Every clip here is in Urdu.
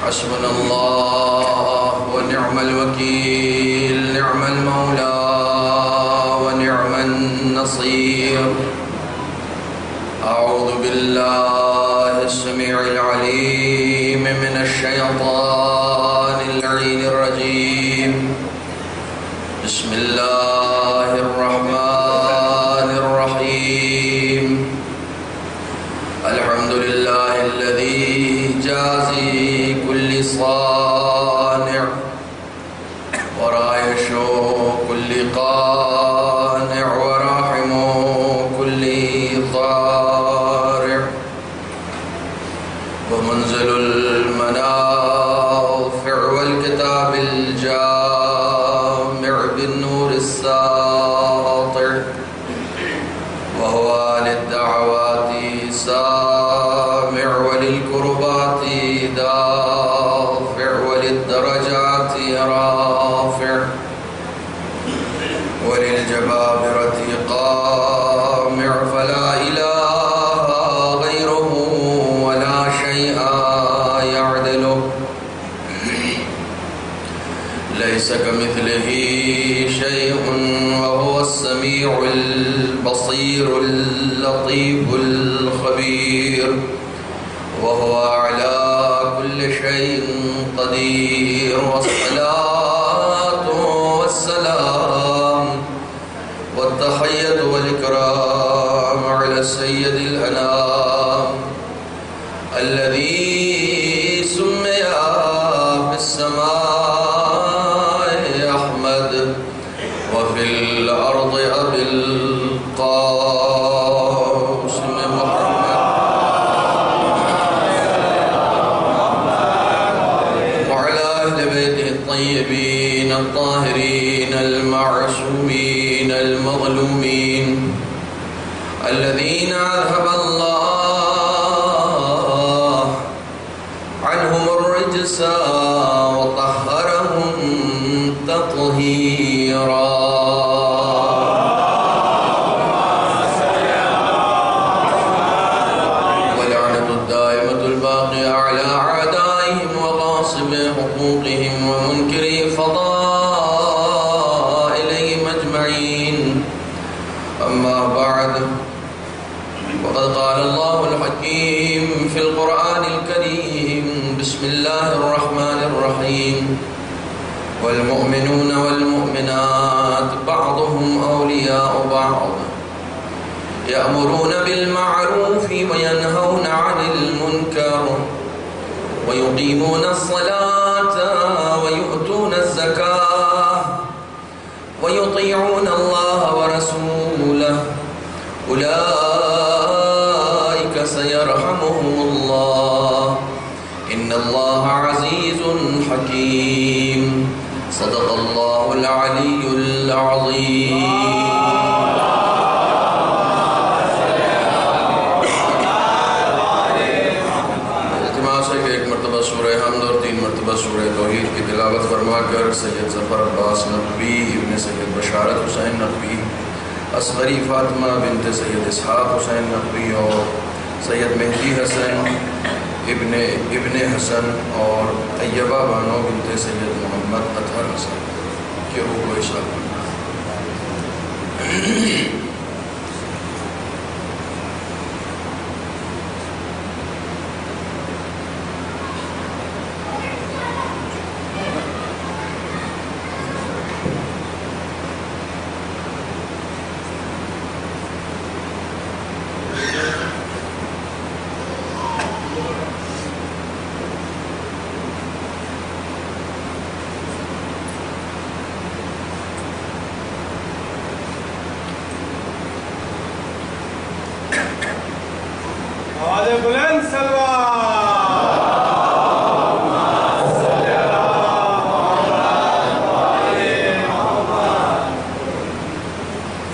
حسبنا الله ونعم الوكيل، نعم المولى ونعم النصير. أعوذ بالله السميع العليم من الشيطان اللعين الرجيم. بسم الله الرحمن الرحيم. الحمد لله الذي جازي كل صانع ورايش كل قانع وراحم كل ضارع ومنزل المنافع والكتاب الجامع بالنور الساطع، وهو للدعوات سامع وللكربات دافع وللدرجات رافع وللجبابرة قامع، فلا إله غيره ولا شيء يعدله، ليس كمثله شيء وهو السميع البصير اللطيف الخبير، وهو على كل شيء قدير. والصلاة والسلام والتحية والإكرام على سيد الأنام الذي سمي بالسماء أحمد وفي الأرض أبي القاسم محمد، وعلى أهل بيته الطيبين الطاهرين المعصومين المظلومين الذين أذهب الله عنهم الرجس وطهرهم تطهيرا. ولعنة الدائمة الباقية على أعدائهم وغاصب حقوقهم ومنكري فضائلهم أجمعين. أما بعد، وقد قال الله الحكيم في القرآن الكريم: بسم الله الرحمن الرحيم. والمؤمنون والمؤمنات بعضهم أولياء بعض، يأمرون بالمعروف وينهون عن المنكر ويقيمون الصلاة ويؤتون الزكاة ويطيعون الله ورسوله، أولئك سيرحمهم الله، إن الله عزيز حكيم. صدق الله العلي العظيم. التماس ہے کہ ایک مرتبہ سورہ حمد اور 3 مرتبہ سورہ توحید کی تلاوت فرما کر سید ظفر عباس نقوی ابن سید بشارت حسین نقوی، اصغری فاطمہ بنت سید اسحاق حسین نقوی اور سید مہدی حسن ابن حسن اور طیبہ بانو بنت سید محمد اطہر حسن کے روح کو اشارہ کرنا.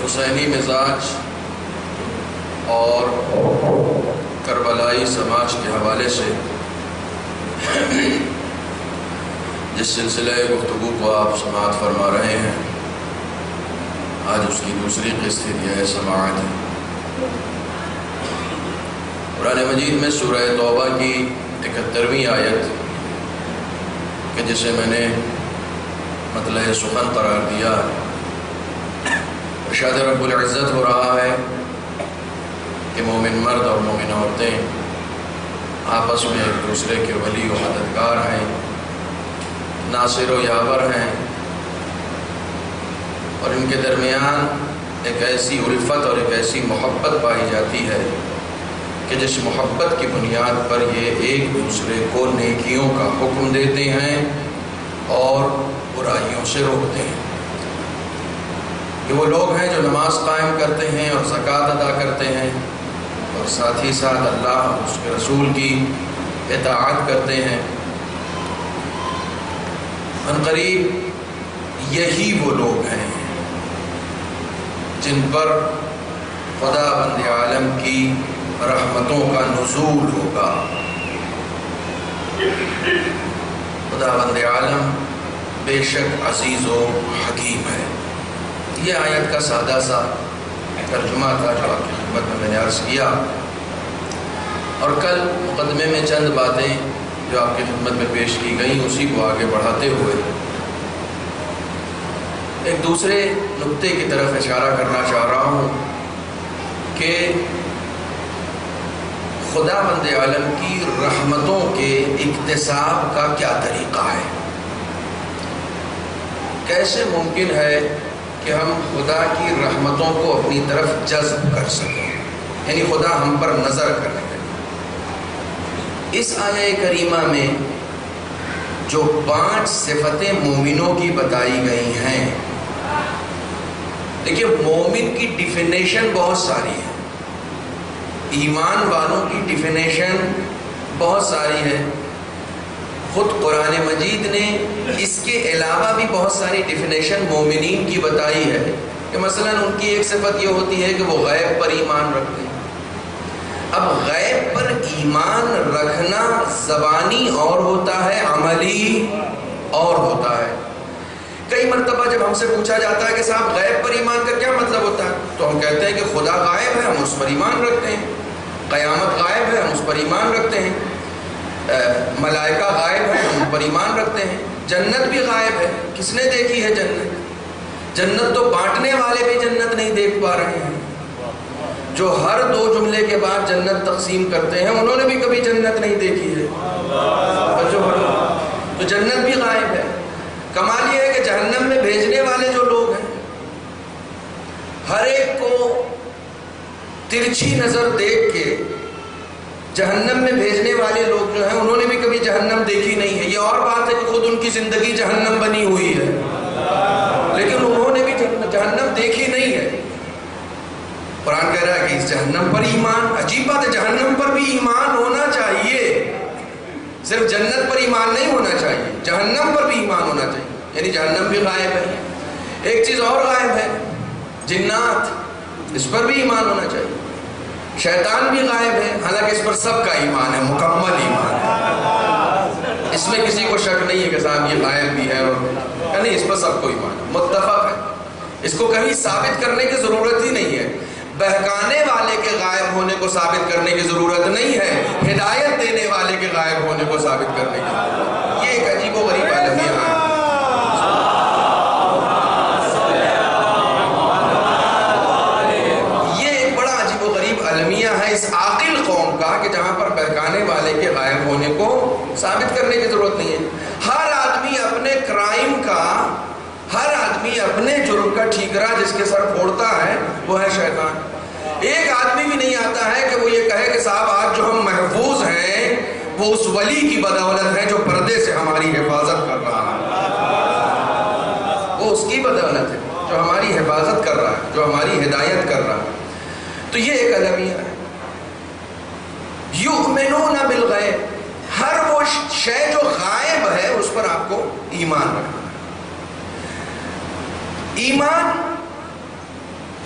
حسینی مزاج اور کربلائی سماج کے حوالے سے جس سلسلہ گفتگو کو آپ سماعت فرما رہے ہیں، آج اس کی دوسری قسط یہ سماعت ہے. قرآن مجید میں سورہ توبہ کی 71ویں آیت کہ جسے میں نے مطلع سخن قرار دیا، ارشاد رب العزت ہو رہا ہے کہ مومن مرد اور مومن عورتیں آپس میں ایک دوسرے کے ولی و مددگار ہیں، ناصر و یاور ہیں، اور ان کے درمیان ایک ایسی الفت اور ایک ایسی محبت پائی جاتی ہے کہ جس محبت کی بنیاد پر یہ ایک دوسرے کو نیکیوں کا حکم دیتے ہیں اور برائیوں سے روکتے ہیں۔ یہ وہ لوگ ہیں جو نماز قائم کرتے ہیں اور زکوٰۃ ادا کرتے ہیں، اور ساتھ ہی ساتھ اللہ اور اس کے رسول کی اطاعت کرتے ہیں۔ عنقریب یہی وہ لوگ ہیں جن پر خدا بند عالم کی رحمتوں کا نزول ہوگا۔ خدا بند عالم بے شک عزیز و حکیم ہے۔ یہ آیت کا سادہ سا ترجمہ تھا جو آپ کی خدمت میں نے عرض کیا، اور کل مقدمے میں چند باتیں جو آپ کی خدمت میں پیش کی گئیں اسی کو آگے بڑھاتے ہوئے ایک دوسرے نقطے کی طرف اشارہ کرنا چاہ رہا ہوں کہ خدا بند عالم کی رحمتوں کے اکتساب کا کیا طریقہ ہے۔ کیسے ممکن ہے کہ ہم خدا کی رحمتوں کو اپنی طرف جذب کر سکیں، یعنی خدا ہم پر نظر کرنے لگے۔ اس آیہ کریمہ میں جو 5 صفتیں مومنوں کی بتائی گئی ہیں، دیکھیے مومن کی ڈیفینیشن بہت ساری ہے، ایمان والوں کی ڈیفینیشن بہت ساری ہے۔ خود قرآن مجید نے اس کے علاوہ بھی بہت ساری ڈیفینیشن مومنین کی بتائی ہے کہ مثلا ان کی ایک صفت یہ ہوتی ہے کہ وہ غیب پر ایمان رکھتے ہیں۔ اب غیب پر ایمان رکھنا زبانی اور ہوتا ہے، عملی اور ہوتا ہے۔ کئی مرتبہ جب ہم سے پوچھا جاتا ہے کہ صاحب غیب پر ایمان کا کیا مطلب ہوتا ہے، تو ہم کہتے ہیں کہ خدا غائب ہے، ہم اس پر ایمان رکھتے ہیں، قیامت غائب ہے، ہم اس پر ایمان رکھتے ہیں، ملائکہ غائب ہے، ہم پر ایمان رکھتے ہیں، جنت بھی غائب ہے، کس نے دیکھی ہے جنت؟ جنت تو بانٹنے والے بھی جنت نہیں دیکھ پا رہے ہیں، جو ہر 2 جملے کے بعد جنت تقسیم کرتے ہیں انہوں نے بھی کبھی جنت نہیں دیکھی ہے۔ تو جنت بھی غائب ہے۔ کمال یہ ہے کہ جہنم میں بھیجنے والے جو لوگ ہیں، ہر ایک کو ترچھی نظر دیکھ کے جہنم میں بھیجنے والے لوگ جو ہیں انہوں نے بھی کبھی جہنم دیکھی نہیں ہے۔ یہ اور بات ہے کہ خود ان کی زندگی جہنم بنی ہوئی ہے، لیکن انہوں نے بھی جہنم دیکھی نہیں ہے۔ قرآن کہہ رہا ہے کہ اس جہنم پر ایمان، عجیب بات ہے، جہنم پر بھی ایمان ہونا چاہیے، صرف جنت پر ایمان نہیں ہونا چاہیے، جہنم پر بھی ایمان ہونا چاہیے، یعنی جہنم بھی غائب ہے۔ ایک چیز اور غائب ہے، جنات، اس پر بھی ایمان ہونا چاہیے۔ شیطان بھی غائب ہے، حالانکہ اس پر سب کا ایمان ہے، مکمل ایمان ہے، اس میں کسی کو شک نہیں ہے کہ صاحب یہ غائب بھی ہے، اور نہیں، اس پر سب کو ایمان ہے، متفق ہے، اس کو کہیں ثابت کرنے کی ضرورت ہی نہیں ہے۔ بہکانے والے کے غائب ہونے کو ثابت کرنے کی ضرورت نہیں ہے، ہدایت دینے والے کے غائب ہونے کو ثابت کرنے کی ضرورت ہے۔ یہ ایک عجیب و غریب عالمیہ ہے۔ یہ ایک بڑا عجیب و غریب عالمیہ ہے اس عاقل قوم کا کہ جہاں پر بہکانے والے کے غائب ہونے کو ثابت کرنے کی ضرورت نہیں ہے۔ ہر آدمی اپنے کرائم کا، ہر آدمی اپنے جرم کا ٹھیکرا جس کے سر پھوڑتا ہے وہ ہے شیطان۔ ایک آدمی بھی نہیں آتا ہے کہ وہ یہ کہے کہ صاحب آج جو ہم محفوظ ہیں وہ اس ولی کی بدولت ہے جو پردے سے ہماری حفاظت کر رہا ہے، وہ اس کی بدولت ہے جو ہماری حفاظت کر رہا ہے، جو ہماری ہدایت کر رہا ہے۔ تو یہ ایک المیہ ہے۔ یؤمنون بالغیب، ہر وہ شے جو غائب ہے اس پر آپ کو ایمان رکھنا ہے۔ ایمان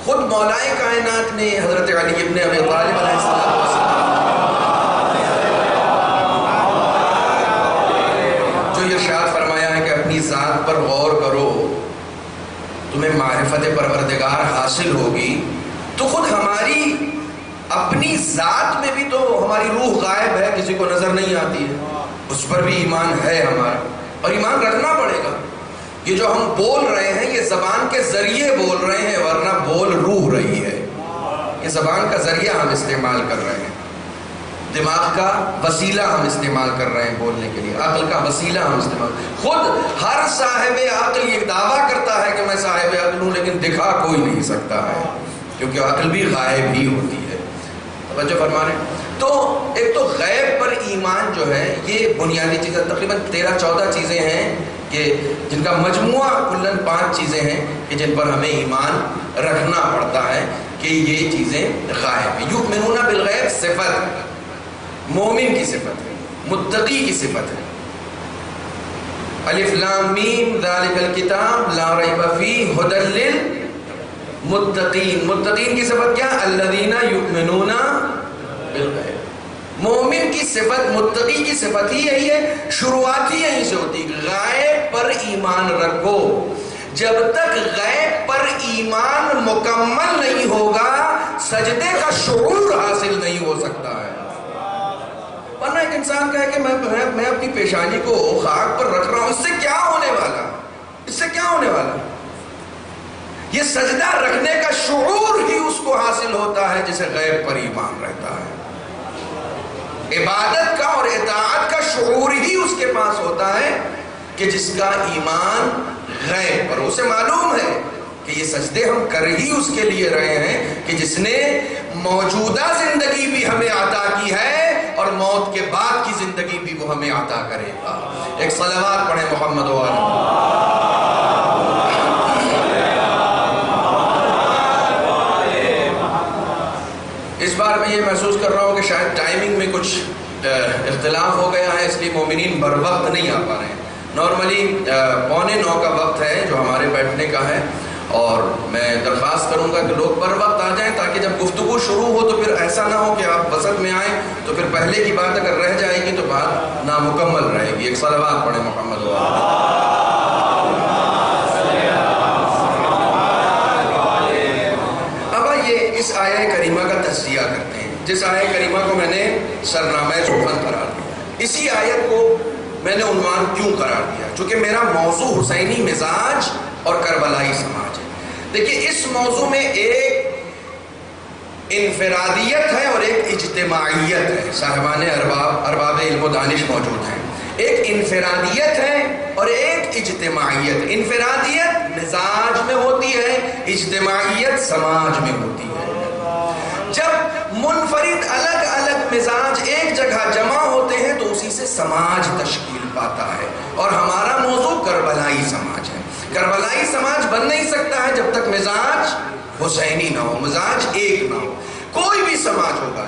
خود مولائے کائنات نے حضرت علی ابن ابی طالب علیہ السلام جو ارشاد فرمایا ہے کہ اپنی ذات پر غور کرو تمہیں معرفت پروردگار حاصل ہوگی، تو خود ہماری اپنی ذات میں بھی تو ہماری روح غائب ہے، کسی کو نظر نہیں آتی ہے، اس پر بھی ایمان ہے ہمارا۔ اور ایمان رکھنا پڑے گا. یہ جو ہم بول رہے ہیں یہ زبان کے ذریعے بول رہے ہیں، ورنہ بول روح رہی ہے. یہ زبان کا ذریعہ ہم استعمال کر رہے ہیں، دماغ کا وسیلہ ہم استعمال کر رہے ہیں بولنے کے لیے، عقل کا وسیلہ ہم استعمال. خود ہر صاحب عقل یہ دعویٰ کرتا ہے کہ میں صاحب عقل ہوں، لیکن دکھا کوئی نہیں سکتا ہے، کیونکہ عقل بھی غائب ہی ہوتی ہے. توجہ فرما رہے ہیں. تو ایک تو غیب پر ایمان جو ہے یہ بنیادی چیزیں، تقریباً 13-14 چیزیں ہیں کہ جن کا مجموعہ کلاً 5 چیزیں ہیں کہ جن پر ہمیں ایمان رکھنا پڑتا ہے کہ یہ چیزیں غائب ہیں. یؤمنون بالغیب صفت مومن کی صفت ہے، متقی کی صفت ہے. الف لام میم ذالک الکتاب لا ریب فیہ ھدی للمتقین. متقین کی صفت کیا؟ الذین یؤمنون بالغیب. مومن کی صفت، متقی کی صفت ہی یہی ہے، شروعات ہی یہیں سے ہوتی. غیب پر ایمان رکھو. جب تک غیب پر ایمان مکمل نہیں ہوگا سجدے کا شعور حاصل نہیں ہو سکتا ہے. ورنہ ایک انسان کہے کہ میں اپنی پیشانی کو خاک پر رکھ رہا ہوں، اس سے کیا ہونے والا؟ اس سے کیا ہونے والا؟ یہ سجدہ رکھنے کا شعور ہی اس کو حاصل ہوتا ہے جسے غیب پر ایمان رہتا ہے. عبادت کا اور اطاعت کا شعور ہی اس کے پاس ہوتا ہے کہ جس کا ایمان غیب پر. اسے معلوم ہے کہ یہ سجدے ہم کر ہی اس کے لیے رہے ہیں کہ جس نے موجودہ زندگی بھی ہمیں عطا کی ہے اور موت کے بعد کی زندگی بھی وہ ہمیں عطا کرے گا. ایک صلوات پڑھیں محمد و آلہ. اس بار میں یہ محسوس کر رہا ہوں کہ شاید ٹائمنگ میں کچھ اختلاف ہو گیا ہے، اس لیے مومنین بر وقت نہیں آ پا رہے ہیں. نارملی 8:45 کا وقت ہے جو ہمارے بیٹھنے کا ہے، اور میں درخواست کروں گا کہ لوگ بر وقت آ جائیں تاکہ جب گفتگو شروع ہو تو پھر ایسا نہ ہو کہ آپ وسط میں آئیں تو پھر پہلے کی بات اگر رہ جائے گی تو بات نامکمل رہے گی. ایک صلوات پڑھیں محمد و آلہ. اس آیہ کریمہ کا تجزیہ کرتے ہیں، جس آیہ کریمہ کو میں نے سرنامہ سخن قرار دیا. اسی آیت کو میں نے عنوان کیوں قرار دیا؟ چونکہ میرا موضوع حسینی مزاج اور کربلائی سماج ہے. دیکھیے اس موضوع میں ایک انفرادیت ہے اور ایک اجتماعیت ہے. صاحبان ارباب علم و دانش موجود ہیں. ایک انفرادیت ہے اور ایک اجتماعیت. انفرادیت مزاج میں ہوتی ہے، اجتماعیت سماج میں ہوتی ہے. جب منفرد الگ الگ مزاج ایک جگہ جمع ہوتے ہیں تو اسی سے سماج تشکیل پاتا ہے. اور ہمارا موضوع کربلائی سماج ہے. کربلائی سماج بن نہیں سکتا ہے جب تک مزاج حسینی نہ ہو، مزاج ایک نہ ہو. کوئی بھی سماج ہوگا،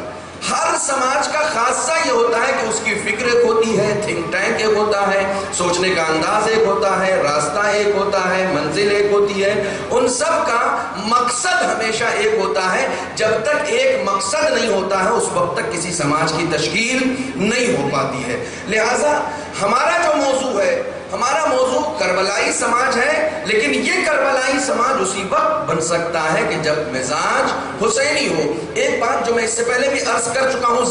ہر سماج کا خاصہ یہ ہوتا ہے کہ اس کی فکر ایک ہوتی ہے، تھنک ٹینک ایک ہوتا ہے، سوچنے کا انداز ایک ہوتا ہے، راستہ ایک ہوتا ہے، منزل ایک ہوتی ہے. ان سب کا مقصد ہمیشہ ایک ہوتا ہے. جب تک ایک مقصد نہیں ہوتا ہے اس وقت تک کسی سماج کی تشکیل نہیں ہو پاتی ہے. لہٰذا ہمارا جو موضوع ہے، ہمارا موضوع کربلائی سماج ہے، لیکن یہ کربلائی سماج اسی وقت بن سکتا ہے کہ جب مزاج حسینی ہو. ایک بات جو میں اس سے پہلے بھی عرض کر چکا ہوں،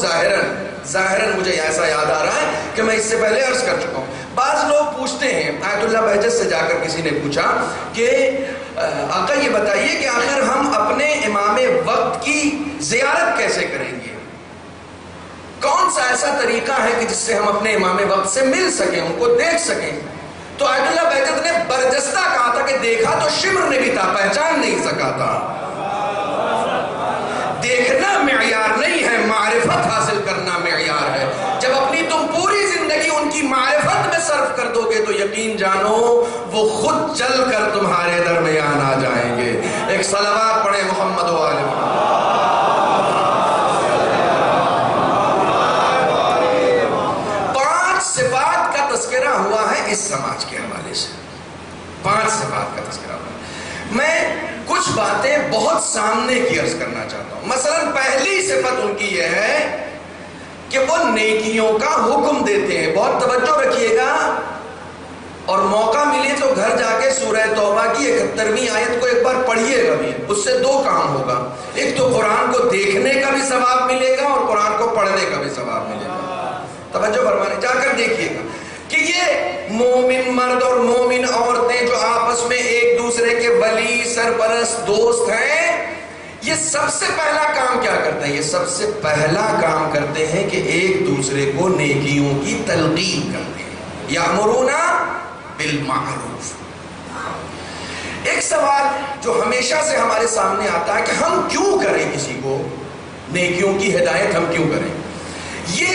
ظاہراً مجھے ایسا یاد آ رہا ہے کہ میں اس سے پہلے عرض کر چکا ہوں. بعض لوگ پوچھتے ہیں، آیت اللہ بہجت سے جا کر کسی نے پوچھا کہ آقا یہ بتائیے کہ آخر ہم اپنے امام وقت کی زیارت کیسے کریں گے؟ کون سا ایسا طریقہ ہے کہ جس سے ہم اپنے امام وقت سے مل سکیں، ان کو دیکھ سکیں؟ تو آیت اللہ بہجت نے برجستہ کہا تھا کہ دیکھا تو شمر نے بھی تھا، پہچان نہیں سکا تھا. دیکھنا معیار نہیں ہے، معرفت حاصل کرنا معیار ہے. جب اپنی تم پوری زندگی ان کی معرفت میں صرف کر دو گے تو یقین جانو وہ خود چل کر تمہارے درمیان آ جائیں گے. ایک صلوات پڑھیں محمد و آلہ محمد. صفات کا تذکرہ ہوا ہے اس سماج کے حوالے سے. 5 صفات کا تذکرہ ہوا ہے. میں کچھ باتیں بہت سامنے کی عرض کرنا چاہتا ہوں. مثلا پہلی صفت ان کی یہ ہے کہ وہ نیکیوں کا حکم دیتے ہیں. بہت توجہ رکھیے گا اور موقع ملے تو گھر جا کے سورہ توبہ کی 71ویں آیت کو ایک بار پڑھیے گا بھی. اس سے 2 کام ہوگا. ایک تو قرآن کو دیکھنے کا بھی ثواب ملے گا اور قرآن کو پڑھنے کا بھی ثواب ملے گا. توجہ فرمانے جا کر دیکھیے گا. کہ یہ مومن مرد اور مومن عورتیں جو آپس میں ایک دوسرے کے ولی سرپرست دوست ہیں، یہ سب سے پہلا کام کیا کرتے ہیں؟ یہ سب سے پہلا کام کرتے ہیں کہ ایک دوسرے کو نیکیوں کی تلقین کرتے ہیں، یأمرون بالمعروف۔ ایک سوال جو ہمیشہ سے ہمارے سامنے آتا ہے کہ ہم کیوں کریں کسی کو نیکیوں کی ہدایت، ہم کیوں کریں؟ یہ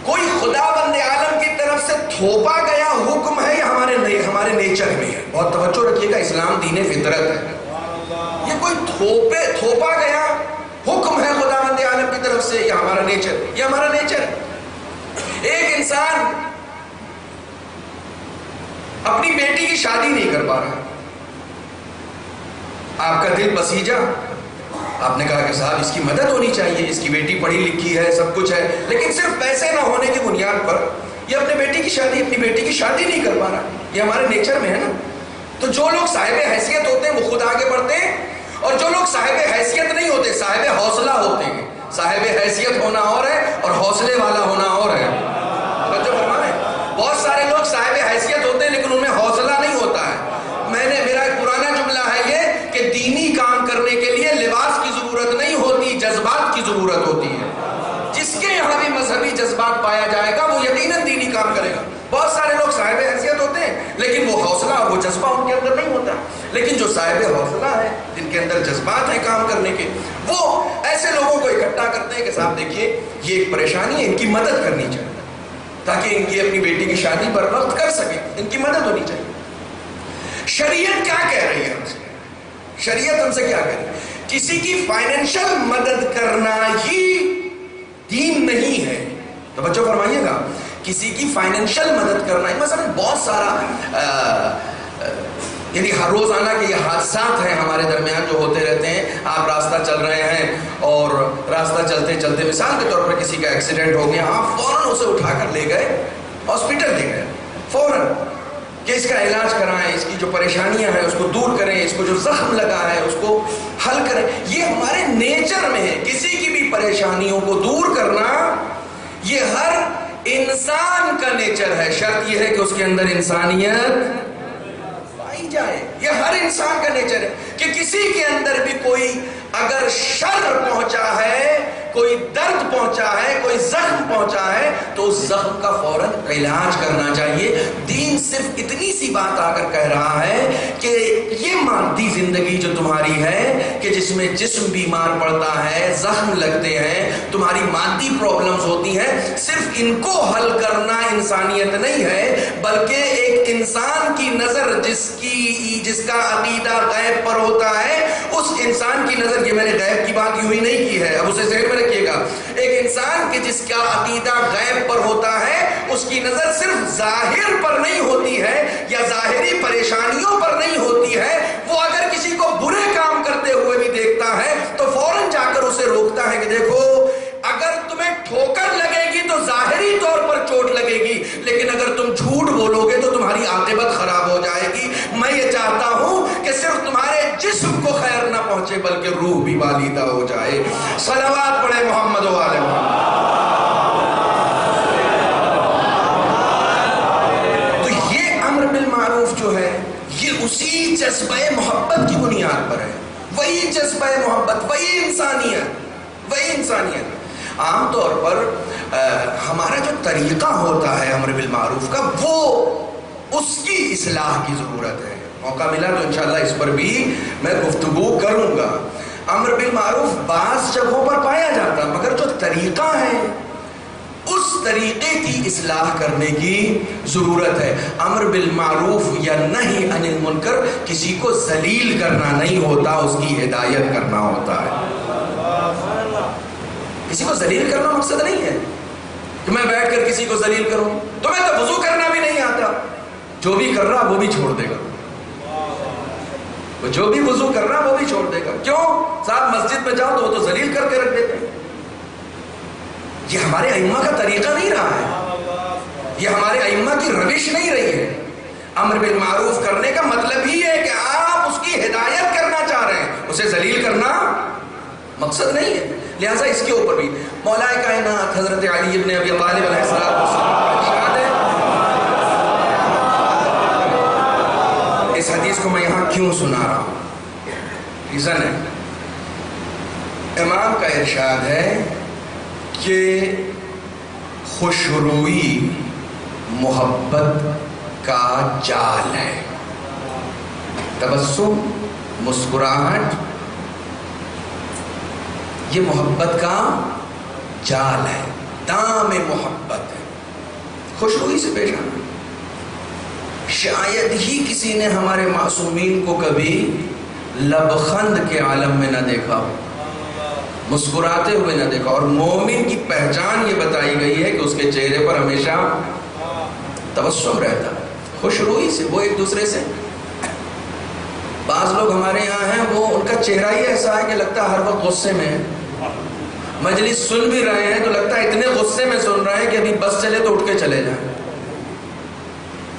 کوئی خداوند عالم کی طرف سے تھوپا گیا حکم ہے یا ہمارے نیچر میں ہے؟ بہت توجہ رکھیے گا، اسلام دین فطرت ہے، یہ کوئی تھوپا گیا حکم ہے خداوند عالم کی طرف سے یا ہمارا نیچر؟ یہ ہمارا نیچر ہے۔ ایک انسان اپنی بیٹی کی شادی نہیں کر پا رہا، آپ کا دل بسیجا، آپ نے کہا کہ صاحب اس کی مدد ہونی چاہیے، اس کی بیٹی پڑھی لکھی ہے، سب کچھ ہے، لیکن صرف پیسے نہ ہونے کی بنیاد پر یہ اپنی بیٹی کی شادی نہیں کر پا رہا۔ یہ ہمارے نیچر میں ہے نا۔ تو جو لوگ صاحب حیثیت ہوتے ہیں وہ خود آگے بڑھتے ہیں، اور جو لوگ صاحب حیثیت نہیں ہوتے، صاحب حوصلہ ہوتے ہیں۔ صاحب حیثیت ہونا اور ہے اور حوصلے والا ہونا اور ہے۔ بہت سارے لوگ صاحب حیثیت ہوتے ہیں لیکن ان میں حوصلہ نہیں ہوتا ہے۔ میرا ایک پرانا جملہ ہے یہ کہ دینی کام کرنے کے لیے لباس کی ضرورت نہیں ہوتی، جذبات کی ضرورت ہوتی ہے۔ جس کے یہاں بھی مذہبی جذبات پایا جائے گا وہ یقیناً دینی کام کرے گا۔ بہت سارے لوگ صاحب حیثیت ہوتے ہیں لیکن وہ حوصلہ اور وہ جذبہ ان کے اندر نہیں ہوتا، لیکن جو صاحب حوصلہ ہے، جن کے اندر جذبات ہیں کام کرنے کے، وہ ایسے لوگوں کو اکٹھا کرتے ہیں کہ صاحب دیکھیے یہ ایک پریشانی ہے، ان کی مدد کرنی چاہیے تاکہ ان کی اپنی بیٹی کی شادی بر وقت کر سکیں، ان کی مدد ہونی چاہیے۔ شریعت کیا کہہ رہی ہے ہم سے؟ شریعت ہم سے کیا کہہ رہی ہے؟ کسی کی فائنینشل مدد کرنا ہی دین نہیں ہے۔ توجہ فرمائیے گا، کسی کی فائنینشل مدد کرنا ہے، مثلا بہت سارا یعنی ہر روزانہ کے یہ حادثات ہیں ہمارے درمیان جو ہوتے رہتے ہیں۔ آپ راستہ چل رہے ہیں اور راستہ چلتے چلتے مثال کے طور پر کسی کا ایکسیڈنٹ ہو گیا، آپ فوراً اسے اٹھا کر لے گئے ہاسپٹل لے گئے فوراً کہ اس کا علاج کرائیں، اس کی جو پریشانیاں ہیں اس کو دور کریں، اس کو جو زخم لگا ہے اس کو حل کریں۔ یہ ہمارے نیچر میں ہے، کسی کی بھی پریشانیوں کو دور کرنا یہ ہر انسان کا نیچر ہے۔ شرط یہ ہے کہ اس کے اندر انسانیت پائی جائے۔ یہ ہر انسان کا نیچر ہے کہ کسی کے اندر بھی کوئی اگر شر پہنچا ہے، کوئی درد پہنچا ہے، کوئی زخم پہنچا ہے تو اس زخم کا فوراً علاج کرنا چاہیے۔ دین صرف اتنی سی بات آ کر کہہ رہا ہے کہ یہ مادی زندگی جو تمہاری ہے کہ جس میں جسم بیمار پڑتا ہے، زخم لگتے ہیں، تمہاری مادی پرابلمز ہوتی ہیں، صرف ان کو حل کرنا انسانیت نہیں ہے، بلکہ ایک انسان کی نظر جس کا عقیدہ غیب پر ہوتا ہے، اس انسان کی نظر، یہ میں نے غیب کی بات یوں ہی نہیں کی ہے، اب اسے ذہن میں رکھیے گا، ایک انسان کے جس کا عقیدہ غیب پر ہوتا ہے اس کی نظر صرف ظاہر پر نہیں ہوتی ہے یا ظاہری پریشانیوں پر نہیں ہوتی ہے، وہ اگر کسی کو برے کام کرتے ہوئے بھی دیکھتا ہے تو فوراً جا کر اسے روکتا ہے کہ دیکھو اگر تمہیں ٹھوکر لگے گی تو ظاہری طور پر چوٹ لگے گی، لیکن اگر تم جھوٹ بولو گے تو تمہاری عاقبت خراب ہو جائے گی۔ میں یہ چاہتا ہوں کہ صرف تمہارے جسم کو خیر نہ پہنچے بلکہ روح بھی بالیدہ ہو جائے۔ صلوات پڑھے محمد و آل محمد۔ تو یہ امر بالمعروف جو ہے یہ اسی جذبہ محبت کی بنیاد پر ہے، وہی جذبہ محبت، وہی انسانیت۔ عام طور پر ہمارا جو طریقہ ہوتا ہے امر بالمعروف کا وہ اس کی اصلاح کی ضرورت ہے۔ موقع ملا تو انشاءاللہ اس پر بھی میں گفتگو کروں گا۔ امر بالمعروف بعض جگہوں پر پایا جاتا مگر جو طریقہ ہے اس طریقے کی اصلاح کرنے کی ضرورت ہے۔ امر بالمعروف یا نہی عن المنکر کسی کو ذلیل کرنا نہیں ہوتا، اس کی ہدایت کرنا ہوتا ہے۔ کسی کو ذلیل کرنا مقصد نہیں ہے کہ میں بیٹھ کر کسی کو ذلیل کروں، تمہیں تو وضو کرنا بھی نہیں آتا، جو بھی کر رہا وہ بھی چھوڑ دے گا، جو بھی وضو کر رہا وہ بھی چھوڑ دے گا۔ کیوں؟ صاحب مسجد میں جاؤ تو وہ تو ذلیل کر کے رکھ دیتے ہیں۔ یہ ہمارے ائمہ کا طریقہ نہیں رہا ہے، یہ ہمارے ائمہ کی روش نہیں رہی ہے۔ امر بالمعروف کرنے کا مطلب ہی ہے کہ آپ اس کی ہدایت کرنا چاہ رہے ہیں، اسے ذلیل کرنا مقصد نہیں ہے۔ لہٰذا اس کے اوپر بھی مولا کائنات حضرت علی ابن ابی طالب علیہ السلام ارشاد ہے حدیث کو میں یہاں کیوں سنا رہا ہوں؟ ریزن ہے، امام کا ارشاد ہے کہ خوشروئی محبت کا جال ہے. تبسم، مسکراہٹ، یہ محبت کا جال ہے، دام محبت ہے. خوشروئی سے پیش آنا. شاید ہی کسی نے ہمارے معصومین کو کبھی لبخند کے عالم میں نہ دیکھا، مسکراتے ہوئے نہ دیکھا. اور مومن کی پہچان یہ بتائی گئی ہے کہ اس کے چہرے پر ہمیشہ تبسم رہتا ہے، خوشروئی سے. وہ ایک دوسرے سے، بعض لوگ ہمارے یہاں ہیں وہ ان کا چہرہ ہی ایسا ہے کہ لگتا ہے ہر وقت غصے میں ہے. مجلس سن بھی رہے ہیں تو لگتا ہے اتنے غصے میں سن رہے ہیں کہ ابھی بس چلے تو اٹھ کے چلے جائیں.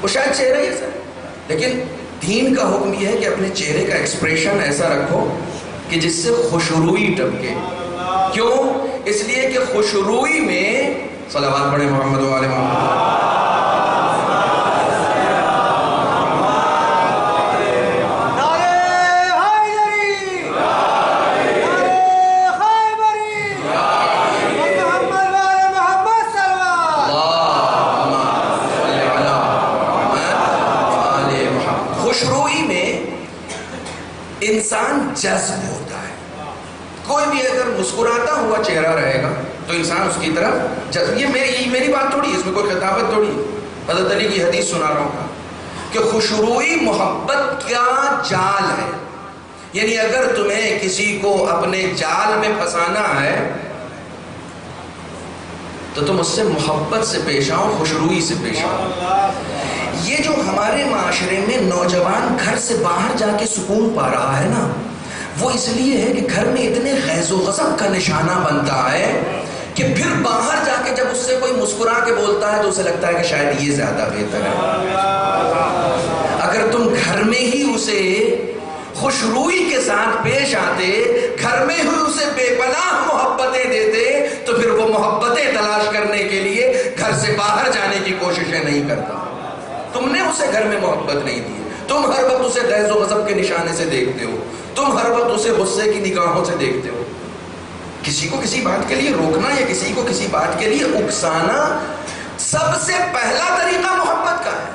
وہ شاید چہرہ ہی ایسا ہے. لیکن دین کا حکم یہ ہے کہ اپنے چہرے کا ایکسپریشن ایسا رکھو کہ جس سے خوشروئی ٹپکے. کیوں؟ اس لیے کہ خوشروئی میں صلوات پڑھیں محمد و آل محمد. انسان جذب ہوتا ہے. کوئی بھی اگر مسکراتا ہوا چہرہ رہے گا تو انسان اس کی طرف جذب. یہ میری بات تھوڑی، اس میں کوئی خطابت تھوڑی. حضرت علی کی حدیث سنا رہا ہوں کہ خوشروئی محبت کا جال ہے. یعنی اگر تمہیں کسی کو اپنے جال میں پھنسانا ہے تو تم اس سے محبت سے پیش آؤ، خوشروئی سے پیش آؤ. یہ جو ہمارے معاشرے میں نوجوان گھر سے باہر جا کے سکون پا رہا ہے نا، وہ اس لیے ہے کہ گھر میں اتنے غیظ و غضب کا نشانہ بنتا ہے کہ پھر باہر جا کے جب اس سے کوئی مسکرا کے بولتا ہے تو اسے لگتا ہے کہ شاید یہ زیادہ بہتر ہے. اگر تم گھر میں ہی اسے خوشروئی کے ساتھ پیش آتے، گھر میں ہی اسے بے پناہ محبتیں دیتے، تو پھر وہ محبتیں تلاش کرنے کے لیے گھر سے باہر جانے کی کوششیں نہیں کرتا. تم نے اسے گھر میں محبت نہیں دی. تم ہر وقت اسے غیظ و غضب کے نشانے سے دیکھتے ہو، تم ہر وقت اسے غصے کی نگاہوں سے دیکھتے ہو. کسی کو کسی بات کے لیے روکنا یا کسی کو کسی بات کے لیے اکسانا سب سے پہلا طریقہ محبت کا ہے،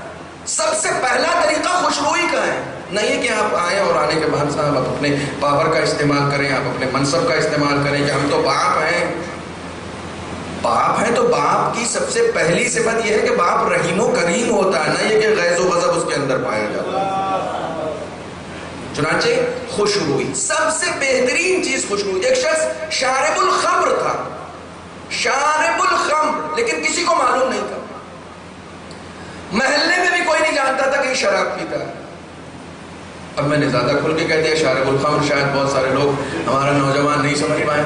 سب سے پہلا طریقہ خوشروئی کا ہے. نہیں کہ آپ آئیں اور آنے کے بعد صاحب آپ اپنے پاور کا استعمال کریں، آپ اپنے منصب کا استعمال کریں کہ ہم تو باپ ہیں. باپ ہے تو باپ کی سب سے پہلی صفت یہ ہے کہ باپ رحیم و کریم ہوتا ہے، نہ یہ کہ غیظ و غضب اس کے اندر پایا جاتا ہے. چنانچہ خوشروئی سب سے بہترین چیز خوشروئی. ایک شخص شارب الخمر تھا، شارب الخمر، لیکن کسی کو معلوم نہیں تھا. محلے میں بھی کوئی نہیں جانتا تھا کہ یہ شراب پیتا ہے. اب میں نے زیادہ کھل کے کہہ دیا شارب الخمر، شاید بہت سارے لوگ ہمارا نوجوان نہیں سمجھ پائے.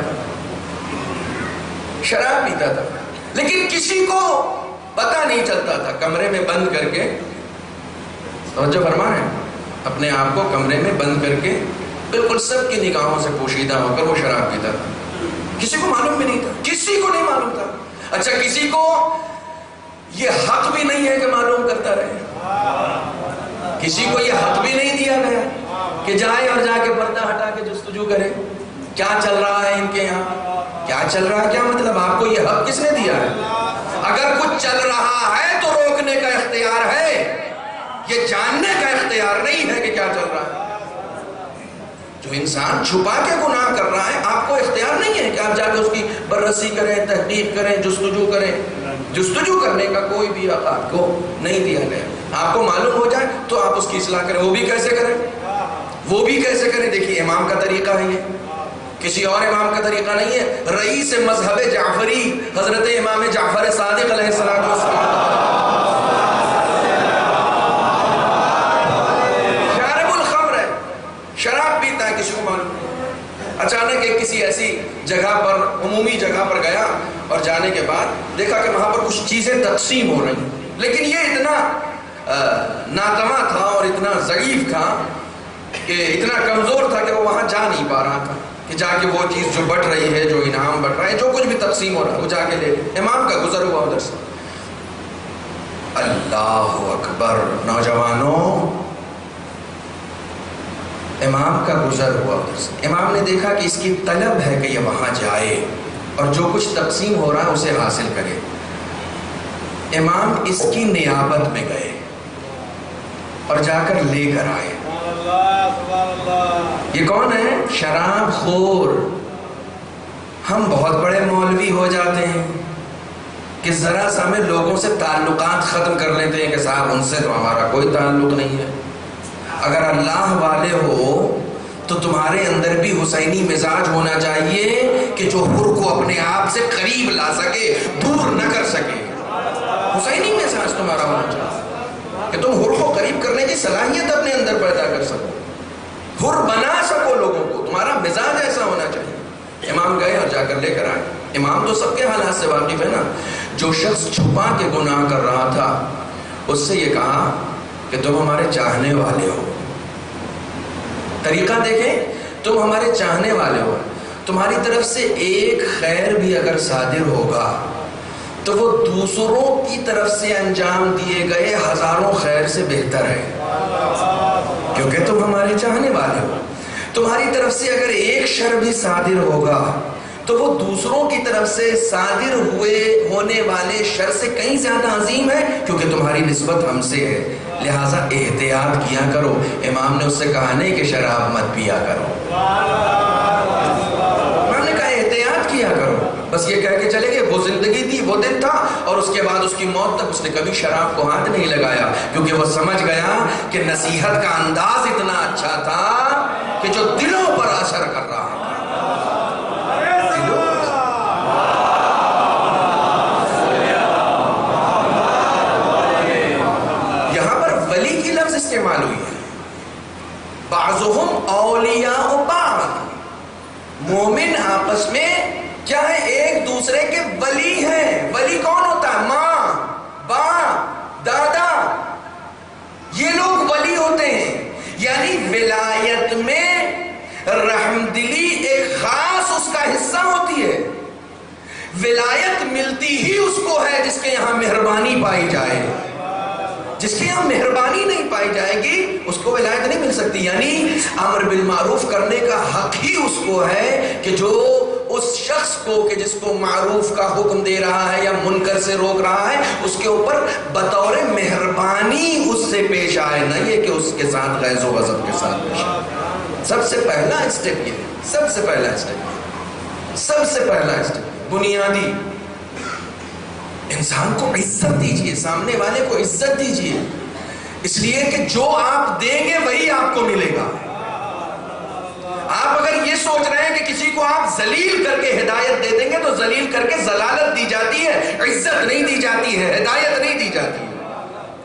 شراب پیتا تھا لیکن کسی کو پتہ نہیں چلتا تھا. کمرے میں بند کر کے، توجہ فرمائیں، اپنے آپ کو کمرے میں بند کر کے بالکل سب کی نگاہوں سے پوشیدہ ہو کر وہ شراب پیتا تھا. کسی کو معلوم بھی نہیں تھا، کسی کو نہیں معلوم تھا. اچھا کسی کو یہ حق بھی نہیں ہے کہ معلوم کرتا رہے، کسی کو یہ حق بھی نہیں دیا گیا کہ جائے اور جا کے پردہ ہٹا کے جستجو کرے کیا چل رہا ہے ان کے یہاں، کیا چل رہا ہے. کیا مطلب؟ آپ کو یہ حق کس نے دیا ہے؟ اگر کچھ چل رہا ہے تو روکنے کا اختیار ہے، یہ جاننے کا اختیار نہیں ہے کہ کیا چل رہا ہے. جو انسان چھپا کے گناہ کر رہا ہے آپ کو اختیار نہیں ہے کہ آپ جا کے اس کی بررسی کریں، تحقیق کریں، جستجو کریں. جستجو کرنے کا کوئی بھی حق آپ کو نہیں دیا گیا. آپ کو معلوم ہو جائے تو آپ اس کی اصلاح کریں. وہ بھی کیسے کریں؟ وہ بھی کیسے کریں؟ دیکھیے امام کا طریقہ ہے یہ، کسی اور امام کا طریقہ نہیں ہے. رئیس مذہب جعفری حضرت امام جعفر صادق علیہ السلام شارب الخمر ہے، شراب پیتا ہے، کسی کو معلوم نہیں. اچانک ایک کسی ایسی جگہ پر، عمومی جگہ پر گیا اور جانے کے بعد دیکھا کہ وہاں پر کچھ چیزیں تقسیم ہو رہی ہیں، لیکن یہ اتنا ناتواں تھا اور اتنا ضعیف تھا کہ اتنا کمزور تھا کہ وہ وہاں جا نہیں پا رہا تھا کہ جا کے وہ چیز جو بٹ رہی ہے، جو انعام بٹ رہا ہے، جو کچھ بھی تقسیم ہو رہا ہے وہ جا کے لے لے. امام کا گزر ہوا ادھر سے. اللہ اکبر. نوجوانوں امام کا گزر ہوا ادھر سے، امام نے دیکھا کہ اس کی طلب ہے کہ یہ وہاں جائے اور جو کچھ تقسیم ہو رہا ہے اسے حاصل کرے۔ امام اس کی نیابت میں گئے اور جا کر لے کر آئے۔ یہ کون ہے؟ شراب خور۔ ہم بہت بڑے مولوی ہو جاتے ہیں کہ ذرا سا ہمیں لوگوں سے تعلقات ختم کر لیتے ہیں کہ صاحب ان سے تو ہمارا کوئی تعلق نہیں ہے۔ اگر اللہ والے ہو تو تمہارے اندر بھی حسینی مزاج ہونا چاہیے کہ جو حر کو اپنے آپ سے قریب لا سکے، دور نہ کر سکے۔ حسینی مزاج تمہارا ہونا چاہیے کہ تم حر کو قریب کرنے کی صلاحیت اپنے اندر پیدا کر سکو، حر بنا سکو لوگوں کو، تمہارا مزاج ایسا ہونا چاہیے۔ امام گئے اور جا کر لے کر آئے۔ امام تو سب کے حالات سے واقف ہے نا۔ جو شخص چھپا کے گناہ کر رہا تھا اس سے یہ کہا کہ تم ہمارے چاہنے والے ہو۔ طریقہ دیکھیں، تم ہمارے چاہنے والے ہو، تمہاری طرف سے ایک خیر بھی اگر صادر ہوگا تو وہ دوسروں کی طرف سے انجام دیے گئے ہزاروں خیر سے بہتر ہے، کیونکہ تم ہمارے چاہنے والے ہو۔ تمہاری طرف سے اگر ایک شر بھی صادر ہوگا تو وہ دوسروں کی طرف سے صادر ہونے والے شر سے کہیں زیادہ عظیم ہے، کیونکہ تمہاری نسبت ہم سے ہے، لہٰذا احتیاط کیا کرو۔ امام نے اس سے کہا نہیں کہ شراب مت پیا کرو، امام نے کہا احتیاط کیا کرو۔ بس یہ کہہ کے چلے گئے، وہ زندگی تھی، وہ دن تھا، اور اس کے بعد اس کی موت تک اس نے کبھی شراب کو ہاتھ نہیں لگایا، کیونکہ وہ سمجھ گیا کہ نصیحت کا انداز اتنا اچھا تھا کہ جو دلوں پر اثر کر رہا ہے۔ استعمال ہوئی ہے، بعضهم اولیاء بعض، مومن آپس میں کیا ہے؟ ایک دوسرے کے ولی ہیں۔ ولی کون ہوتا ہے؟ ماں، باپ، دادا، یہ لوگ ولی ہوتے ہیں۔ یعنی ولایت میں رحمدلی ایک خاص اس کا حصہ ہوتی ہے۔ ولایت ملتی ہی اس کو ہے جس کے یہاں مہربانی پائی جائے، جس کے یہاں مہربانی نہیں پائی جائے گی اس کو ولایت نہیں مل سکتی۔ یعنی امر بالمعروف کرنے کا حق ہی اس کو ہے کہ جو اس شخص کو کہ جس کو معروف کا حکم دے رہا ہے یا منکر سے روک رہا ہے اس کے اوپر بطور مہربانی اس سے پیش آئے، نہ یہ کہ اس کے ساتھ غیظ و غضب کے ساتھ پیش آئے۔ سب سے پہلا اسٹیپ یہ ہے، سب سے پہلا اسٹیپ، سب سے پہلا اسٹیپ بنیادی، انسان کو عزت دیجئے، سامنے والے کو عزت دیجئے، اس لیے کہ جو آپ دیں گے وہی آپ کو ملے گا۔ آپ اگر یہ سوچ رہے ہیں کہ کسی کو آپ ذلیل کر کے ہدایت دے دیں گے تو ذلیل کر کے ضلالت دی جاتی ہے، عزت نہیں دی جاتی ہے، ہدایت نہیں دی جاتی ہے۔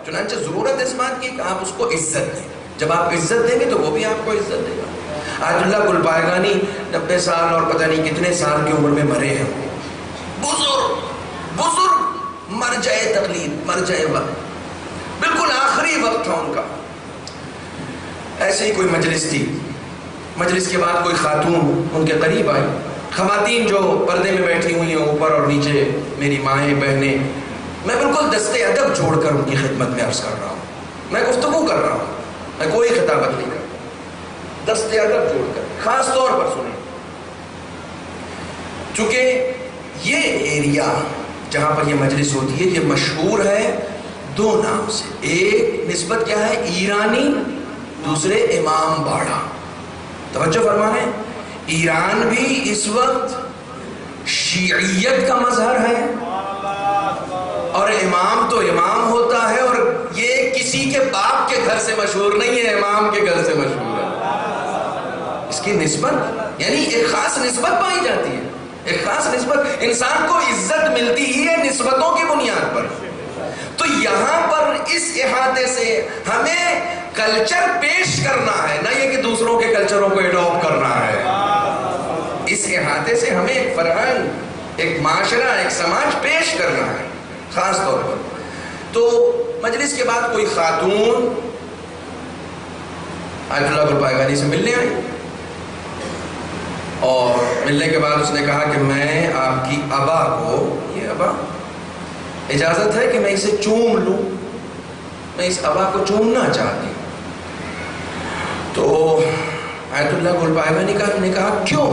چنانچہ ضرورت اس بات کی کہ آپ اس کو عزت دیں۔ جب آپ عزت دیں گے تو وہ بھی آپ کو عزت دے گا۔ آیت اللہ گل پائگانی 90 سال اور پتہ نہیں کتنے سال کی عمر میں مرے ہیں، بزرگ مر جائے تقلید، مر جائے وقت، بالکل آخری وقت تھا ان کا۔ ایسے ہی کوئی مجلس تھی، مجلس کے بعد کوئی خاتون ان کے قریب آئی۔ خواتین جو پردے میں بیٹھی ہوئی ہیں اوپر اور نیچے، میری مائیں بہنیں، میں بالکل دستے ادب جوڑ کر ان کی خدمت میں عرض کر رہا ہوں، میں گفتگو کر رہا ہوں، میں کوئی خطابت نہیں کر رہا، دستے ادب جوڑ کر خاص طور پر سنیں، چونکہ یہ ایریا جہاں پر یہ مجلس ہوتی ہے یہ مشہور ہے دو نام سے، ایک نسبت کیا ہے؟ ایرانی، دوسرے امام باڑہ۔ توجہ فرما رہے ہیں، ایران بھی اس وقت شیعیت کا مظہر ہے اور امام تو امام ہوتا ہے، اور یہ کسی کے باپ کے گھر سے مشہور نہیں ہے، امام کے گھر سے مشہور ہے۔ اس کی نسبت یعنی ایک خاص نسبت پائی جاتی ہے، ایک خاص نسبت۔ انسان کو عزت ملتی ہی ہے نسبتوں کی بنیاد پر۔ تو یہاں پر اس احاطے سے ہمیں کلچر پیش کرنا ہے، نہ یہ کہ دوسروں کے کلچروں کو ایڈاپٹ کرنا ہے۔ اس احاطے سے ہمیں ایک فرہنگ، ایک معاشرہ، ایک سماج پیش کرنا ہے خاص طور پر۔ تو مجلس کے بعد کوئی خاتون آیت اللہ گل پائگانی سے ملنے آئی، اور ملنے کے بعد اس نے کہا کہ میں آپ کی ابا کو، یہ ابا، اجازت ہے کہ میں اسے چوم لوں، میں اس ابا کو چومنا چاہتی ہوں۔ تو آیت اللہ گل پائبہ نے کہا کیوں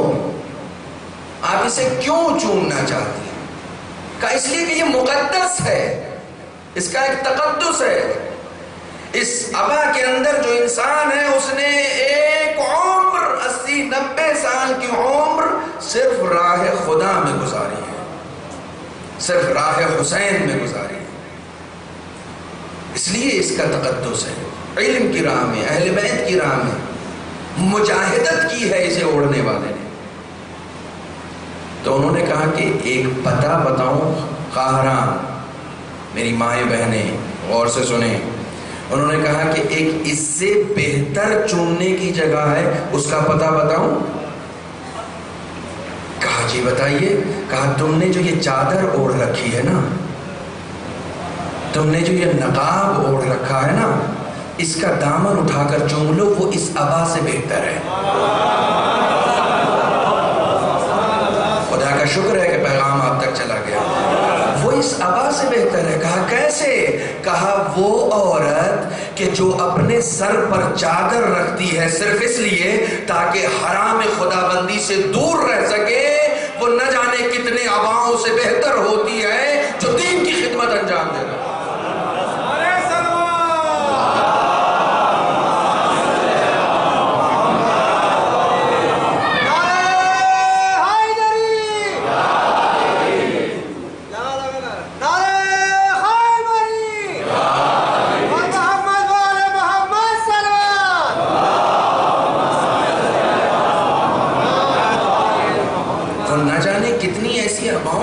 آپ اسے کیوں چومنا چاہتی ہیں؟ کہا اس لیے کہ یہ مقدس ہے، اس کا ایک تقدس ہے. اس ابا کے اندر جو انسان ہے اس نے ایک عمر 80-90 سال کی عمر صرف راہ خدا میں گزاری ہے، صرف راہ حسین میں گزاری ہے. اس لیے اس کا تقدس ہے. علم کی راہ میں، اہل بیت کی راہ میں مجاہدت کی ہے اسے اوڑھنے والے نے. تو انہوں نے کہا کہ ایک پتہ بتاؤں خواہران، میری مائیں بہنیں غور سے سنیں. انہوں نے کہا کہ ایک اس سے بہتر چومنے کی جگہ ہے، اس کا پتہ بتاؤں؟ کہا جی بتائیے. کہا تم نے جو یہ چادر اوڑھ رکھی ہے نا، تم نے جو یہ نقاب اوڑھ رکھا ہے نا، اس کا دامن اٹھا کر چوم لو، وہ اس ابا سے بہتر ہے. خدا کا شکر ہے کہ پیغام آپ تک چلا گیا. وہ اس ابا سے بہتر ہے. کہا کیسے؟ کہا وہ عورت کہ جو اپنے سر پر چادر رکھتی ہے صرف اس لیے تاکہ حرام خدا بندی سے دور رہ سکے، وہ نہ جانے کتنے اباؤں سے بہتر ہوتی ہے جو دین کی خدمت انجام دے رہا ہے.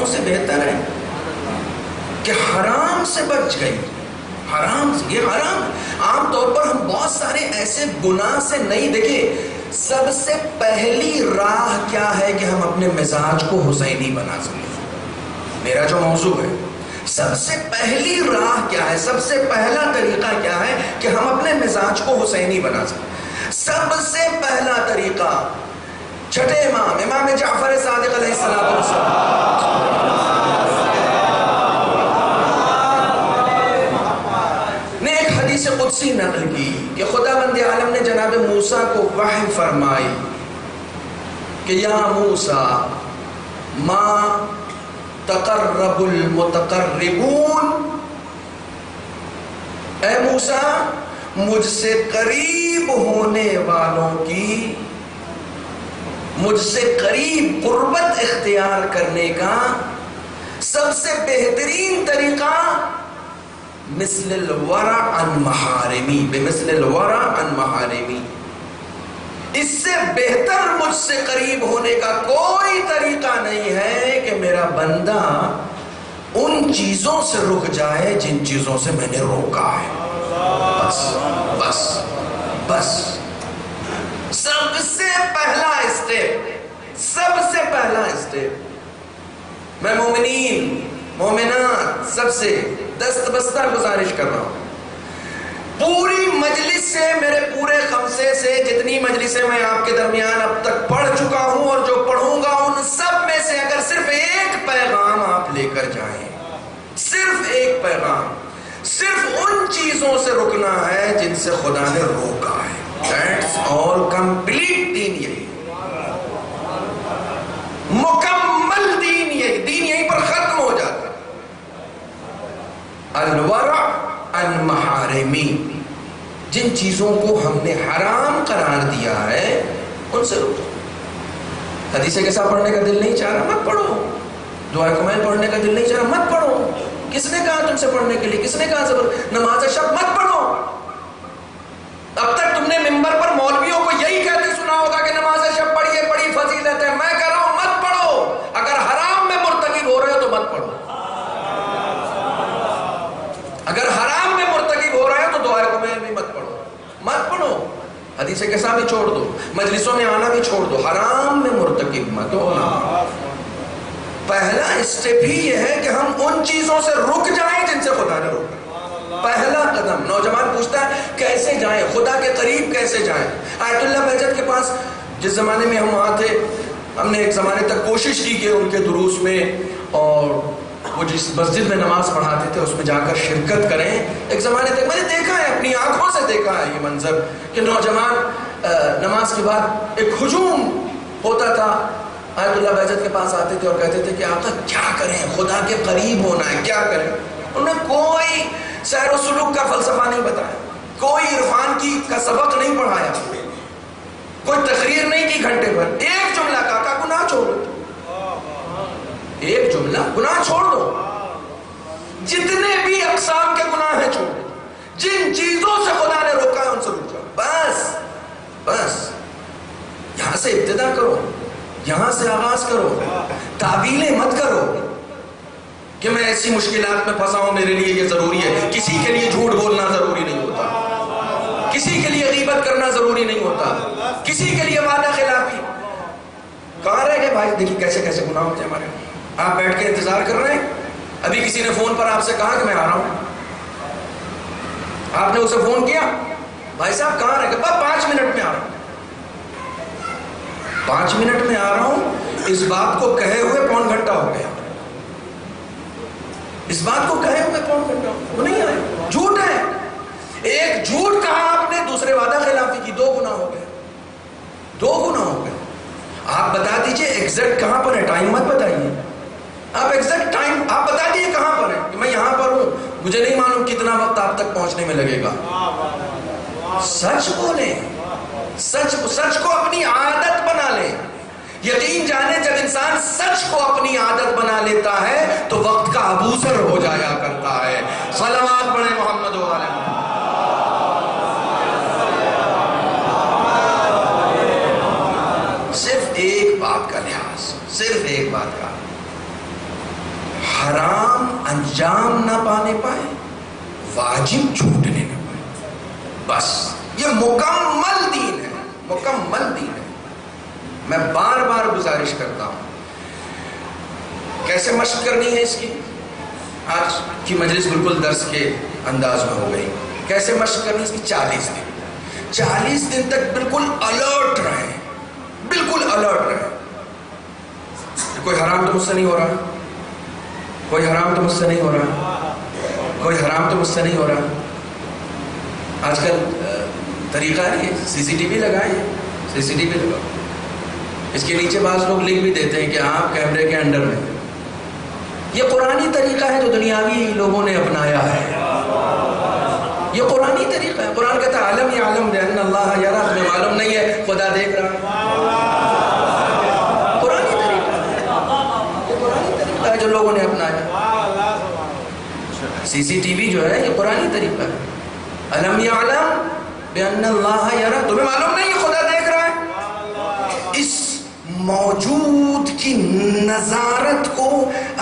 سے بہتر ہے کہ حرام سے بچ گئی. حرام سے، یہ حرام. عام طور پر ہم بہت سارے ایسے گناہ سے نہیں. دیکھیں سب سے پہلی راہ کیا ہے کہ ہم اپنے مزاج کو حسینی بنا سکیں. میرا جو موضوع ہے، سب سے پہلی راہ کیا ہے، سب سے پہلا طریقہ کیا ہے کہ ہم اپنے مزاج کو حسینی بنا سکیں. سب سے پہلا طریقہ چھٹے امام جعفر صادق علیہ السلام نے ایک حدیث قدسی نقل کی کہ خدا بند عالم نے جناب موسیٰ کو وحی فرمائی کہ یا موسیٰ ما تقرب المتقربون، اے موسیٰ مجھ سے قریب ہونے والوں کی، مجھ سے قریب قربت اختیار کرنے کا سب سے بہترین طریقہ مثل الورع عن محارمی، بمثل الورع عن محارمی. اس سے بہتر مجھ سے قریب ہونے کا کوئی طریقہ نہیں ہے کہ میرا بندہ ان چیزوں سے رک جائے جن چیزوں سے میں نے روکا ہے. بس بس بس. سب سے پہلا اسٹیپ، سب سے پہلا اسٹیپ میں مومنین مومنات سب سے دست بستر گزارش کر رہا ہوں. پوری مجلس سے، میرے پورے خمسے سے جتنی مجلسیں میں آپ کے درمیان اب تک پڑھ چکا ہوں اور جو پڑھوں گا، ان سب میں سے اگر صرف ایک پیغام آپ لے کر جائیں، صرف ایک پیغام، صرف ان چیزوں سے رکنا ہے جن سے خدا نے روکا ہے. That's all. complete دین یہی، مکمل دین یہی، دین یہیں پر ختم ہو جاتا. الورع عن محارمی، جن چیزوں کو ہم نے حرام قرار دیا ہے ان سے رکو. حدیث کیسا پڑھنے کا دل نہیں چاہ رہا، مت پڑھو. دعائے کمیل پڑھنے کا دل نہیں چاہ رہا، مت پڑھو. کس نے کہا تم سے پڑھنے کے لیے؟ کس نے کہا نماز شب مت پڑھو؟ اب تک تم نے ممبر پر مولویوں کو یہی کہتے سنا ہوگا کہ نماز شب پڑھیے، بڑی فضیلت ہے. میں کہہ رہا ہوں مت پڑھو. اگر حرام میں مرتکب ہو رہے ہو تو مت پڑھو. اگر حرام میں مرتکب ہو رہے ہو تو دعائے کمیل بھی مت پڑھو، مت پڑھو. حدیث کیسا بھی چھوڑ دو، مجلسوں میں آنا بھی چھوڑ دو، حرام میں مرتکب مت ہونا. پہلا اسٹیپ ہی یہ ہے کہ ہم ان چیزوں سے رک جائیں جن سے خدا نے روکا. پہلا قدم. نوجوان پوچھتا ہے کیسے جائیں، خدا کے قریب کیسے جائیں؟ آیت اللہ بہجت کے پاس جس زمانے میں ہم وہاں تھے، ہم نے ایک زمانے تک کوشش کی کہ ان کے دروس میں اور وہ جس مسجد میں نماز پڑھاتے تھے اس میں جا کر شرکت کریں. ایک زمانے تک میں نے دیکھا ہے، اپنی آنکھوں سے دیکھا ہے یہ منظر کہ نوجوان نماز کے بعد ایک ہجوم ہوتا تھا، آیت اللہ بہجت کے پاس آتے تھے اور کہتے تھے کہ آقا کیا کریں، خدا کے قریب ہونا ہے، کیا کریں؟ انہوں نے کوئی سیر و سلوک کا فلسفہ نہیں بتایا، کوئی عرفان کا سبق نہیں پڑھایا، کوئی تقریر نہیں کی گھنٹے پر، ایک جملہ کہا گناہ چھوڑ دو، ایک جملہ گناہ چھوڑ دو، جتنے بھی اقسام کے گناہ ہیں چھوڑ دو، جن چیزوں سے خدا نے روکا ہے ان سے رک جاؤ، بس یہاں سے ابتدا کرو، یہاں سے آغاز کرو، تعویلیں مت کرو کہ میں ایسی مشکلات میں پھنسا ہوں، میرے لیے یہ ضروری ہے۔ کسی کے لیے جھوٹ بولنا ضروری نہیں ہوتا، کسی کے لیے غیبت کرنا ضروری نہیں ہوتا، کسی کے لیے وعدہ خلافی۔ کہاں رہ گئے بھائی؟ دیکھیے کیسے کیسے گناہ ہوتے ہیں ہمارے۔ آپ بیٹھ کے انتظار کر رہے ہیں، ابھی کسی نے فون پر آپ سے کہا کہ میں آ رہا ہوں، آپ نے اسے فون کیا، بھائی صاحب کہاں رہ گئے؟ بس 5 منٹ میں آ رہا ہوں، 5 منٹ میں آ رہا ہوں، اس بات کو کہے ہوئے 1.25 گھنٹہ ہو گیا، اس بات کو کہے ہوئے 1.25 گھنٹہ، وہ نہیں آئے، جھوٹ ہے۔ ایک جھوٹ کہا آپ نے، دوسرے وعدہ خلافی کی، 2 گناہ ہو گئے، 2 گناہ ہو گئے۔ آپ بتا دیجئے ایگزیکٹ کہاں پر ہے، ٹائم مت بتائیے، آپ ایگزیکٹ ٹائم آپ بتا دیجئے کہاں پر ہے، کہ میں یہاں پر ہوں، مجھے نہیں معلوم کتنا وقت آپ تک پہنچنے میں لگے گا۔ سچ بولیں، سچ کو اپنی عادت بنا لیں۔ یقین جانے جب انسان سچ کو اپنی عادت بنا لیتا ہے تو وقت کا ابوسر ہو جایا کرتا ہے۔ صلوات پڑھیں محمد و علیہ۔ صرف ایک بات کا لحاظ، صرف ایک بات کا، حرام انجام نہ پانے پائے، واجب چھوٹنے نہ پائے، بس یہ مکمل دین ہے، مکمل دین ہے۔ میں بار بار گزارش کرتا ہوں، کیسے مشق کرنی ہے اس کی؟ آج کی مجلس بالکل درس کے انداز میں ہو گئی۔ کیسے مشق کرنی ہے اس کی؟ 40 دن، 40 دن تک بالکل الرٹ رہیں، بالکل الرٹ رہیں۔ کوئی حرام تو مجھ سے نہیں ہو رہا، کوئی حرام تو مجھ سے نہیں ہو رہا، کوئی حرام تو مجھ سے نہیں ہو رہا۔ آج کل طریقہ ہے CCTV لگائیں، CCTV لگاؤ، اس کے نیچے بعض لوگ لکھ بھی دیتے ہیں کہ آپ کیمرے کے انڈر میں۔ یہ قرآنی طریقہ ہے جو دنیاوی لوگوں نے اپنایا ہے، یہ قرآنی طریقہ ہے۔ قرآن کہتا ہے علم یعلم بأن اللہ یرا، تمہیں معلوم نہیں ہے خدا دیکھ رہا ہے۔ قرآنی طریقہ ہے، یہ قرآنی طریقہ ہے جو لوگوں نے اپنایا۔ CCTV جو ہے یہ قرآنی طریقہ ہے۔ علم یعلم بأن اللہ یرا، تمہیں معلوم نہیں خدا دیکھ رہا ہے۔ اس موجود کی نظارت کو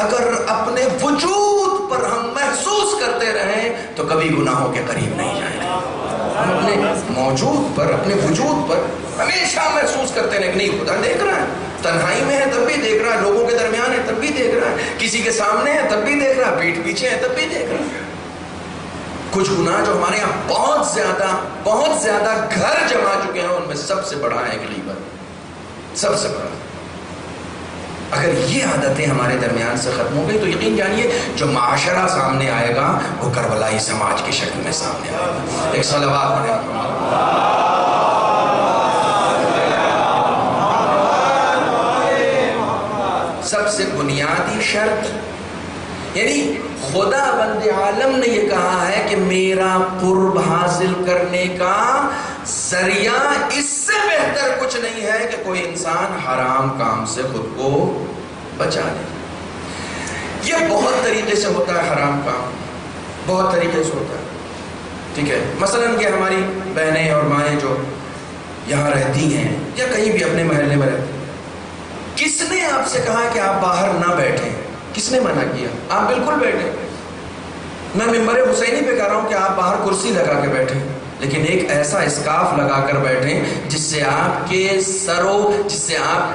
اگر اپنے وجود پر ہم محسوس کرتے رہیں تو کبھی گناہوں کے قریب نہیں جائیں گے۔ ہم اپنے موجود پر، اپنے وجود پر ہمیشہ محسوس کرتے رہیں کہ نہیں خدا دیکھ رہا ہے، تنہائی میں ہے تب بھی دیکھ رہا ہے، لوگوں کے درمیان ہے تب بھی دیکھ رہا ہے، کسی کے سامنے ہے تب بھی دیکھ رہا ہے، پیٹھ پیچھے ہے تب بھی دیکھ رہا ہے۔ کچھ گناہ جو ہمارے یہاں بہت زیادہ گھر جما چکے ہیں، ان میں سب سے بڑا ہے غیبت، سب سے بڑا۔ اگر یہ عادتیں ہمارے درمیان سے ختم ہو گئی تو یقین جانیے جو معاشرہ سامنے آئے گا وہ کربلائی سماج کی شکل میں سامنے آئے گا۔ ایک صلوات پڑھیں۔ سب سے بنیادی شرط، یعنی خدا بند عالم نے یہ کہا ہے کہ میرا قرب حاصل کرنے کا ذریعہ اس سے بہتر کچھ نہیں ہے کہ کوئی انسان حرام کام سے خود کو بچا لے۔ یہ بہت طریقے سے ہوتا ہے، حرام کام بہت طریقے سے ہوتا ہے، ٹھیک ہے۔ مثلاً یہ ہماری بہنیں اور مائیں جو یہاں رہتی ہیں یا کہیں بھی اپنے محلے میں رہتی ہیں، کس نے آپ سے کہا کہ آپ باہر نہ بیٹھیں؟ کس نے منع کیا؟ آپ بالکل بیٹھیں۔ میں ممبر حسینی پہ کہہ رہا ہوں کہ آپ باہر کرسی لگا کے بیٹھیں، لیکن ایک ایسا اسکارف لگا کر بیٹھیں جس سے آپ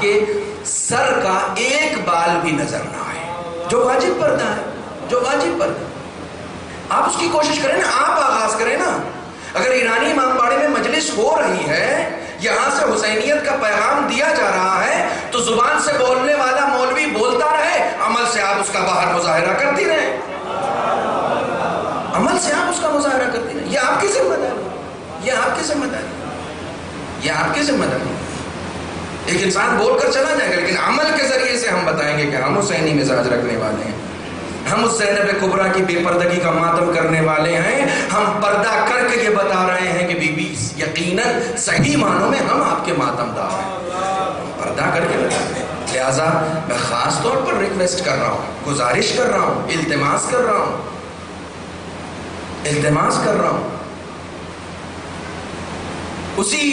کے سر کا ایک بال بھی نظر نہ آئے، جو واجب پردہ ہے، جو واجب پردہ۔ آپ اس کی کوشش کریں نا، آپ آغاز کریں نا۔ اگر ایرانی امام باڑے میں مجلس ہو رہی ہے، یہاں سے حسینیت کا پیغام دیا جا رہا ہے، تو زبان سے بولنے والا مولوی بولتا رہے، عمل سے آپ اس کا باہر مظاہرہ کرتی رہیں، عمل سے آپ اس کا مظاہرہ کرتی رہیں۔ یہ آپ کی ذمہ داری، یہ آپ کی ذمہ داری۔ یہ آپ کی ذمہ داری ہے۔ ایک انسان بول کر چلا جائے گا، لیکن عمل کے ذریعے سے ہم بتائیں گے کہ ہم حسینی مزاج رکھنے والے ہیں، ہم اس زینب کبریٰ کی بے پردگی کا ماتم کرنے والے ہیں، ہم پردہ کر کے یہ بتا رہے ہیں کہ بی بی یقیناً صحیح معنوں میں ہم آپ کے ماتم دار ہیں، پردہ کر کے بتا رہے ہیں۔ لہٰذا میں خاص طور پر ریکویسٹ کر رہا ہوں، گزارش کر رہا ہوں، التماس کر رہا ہوں، اسی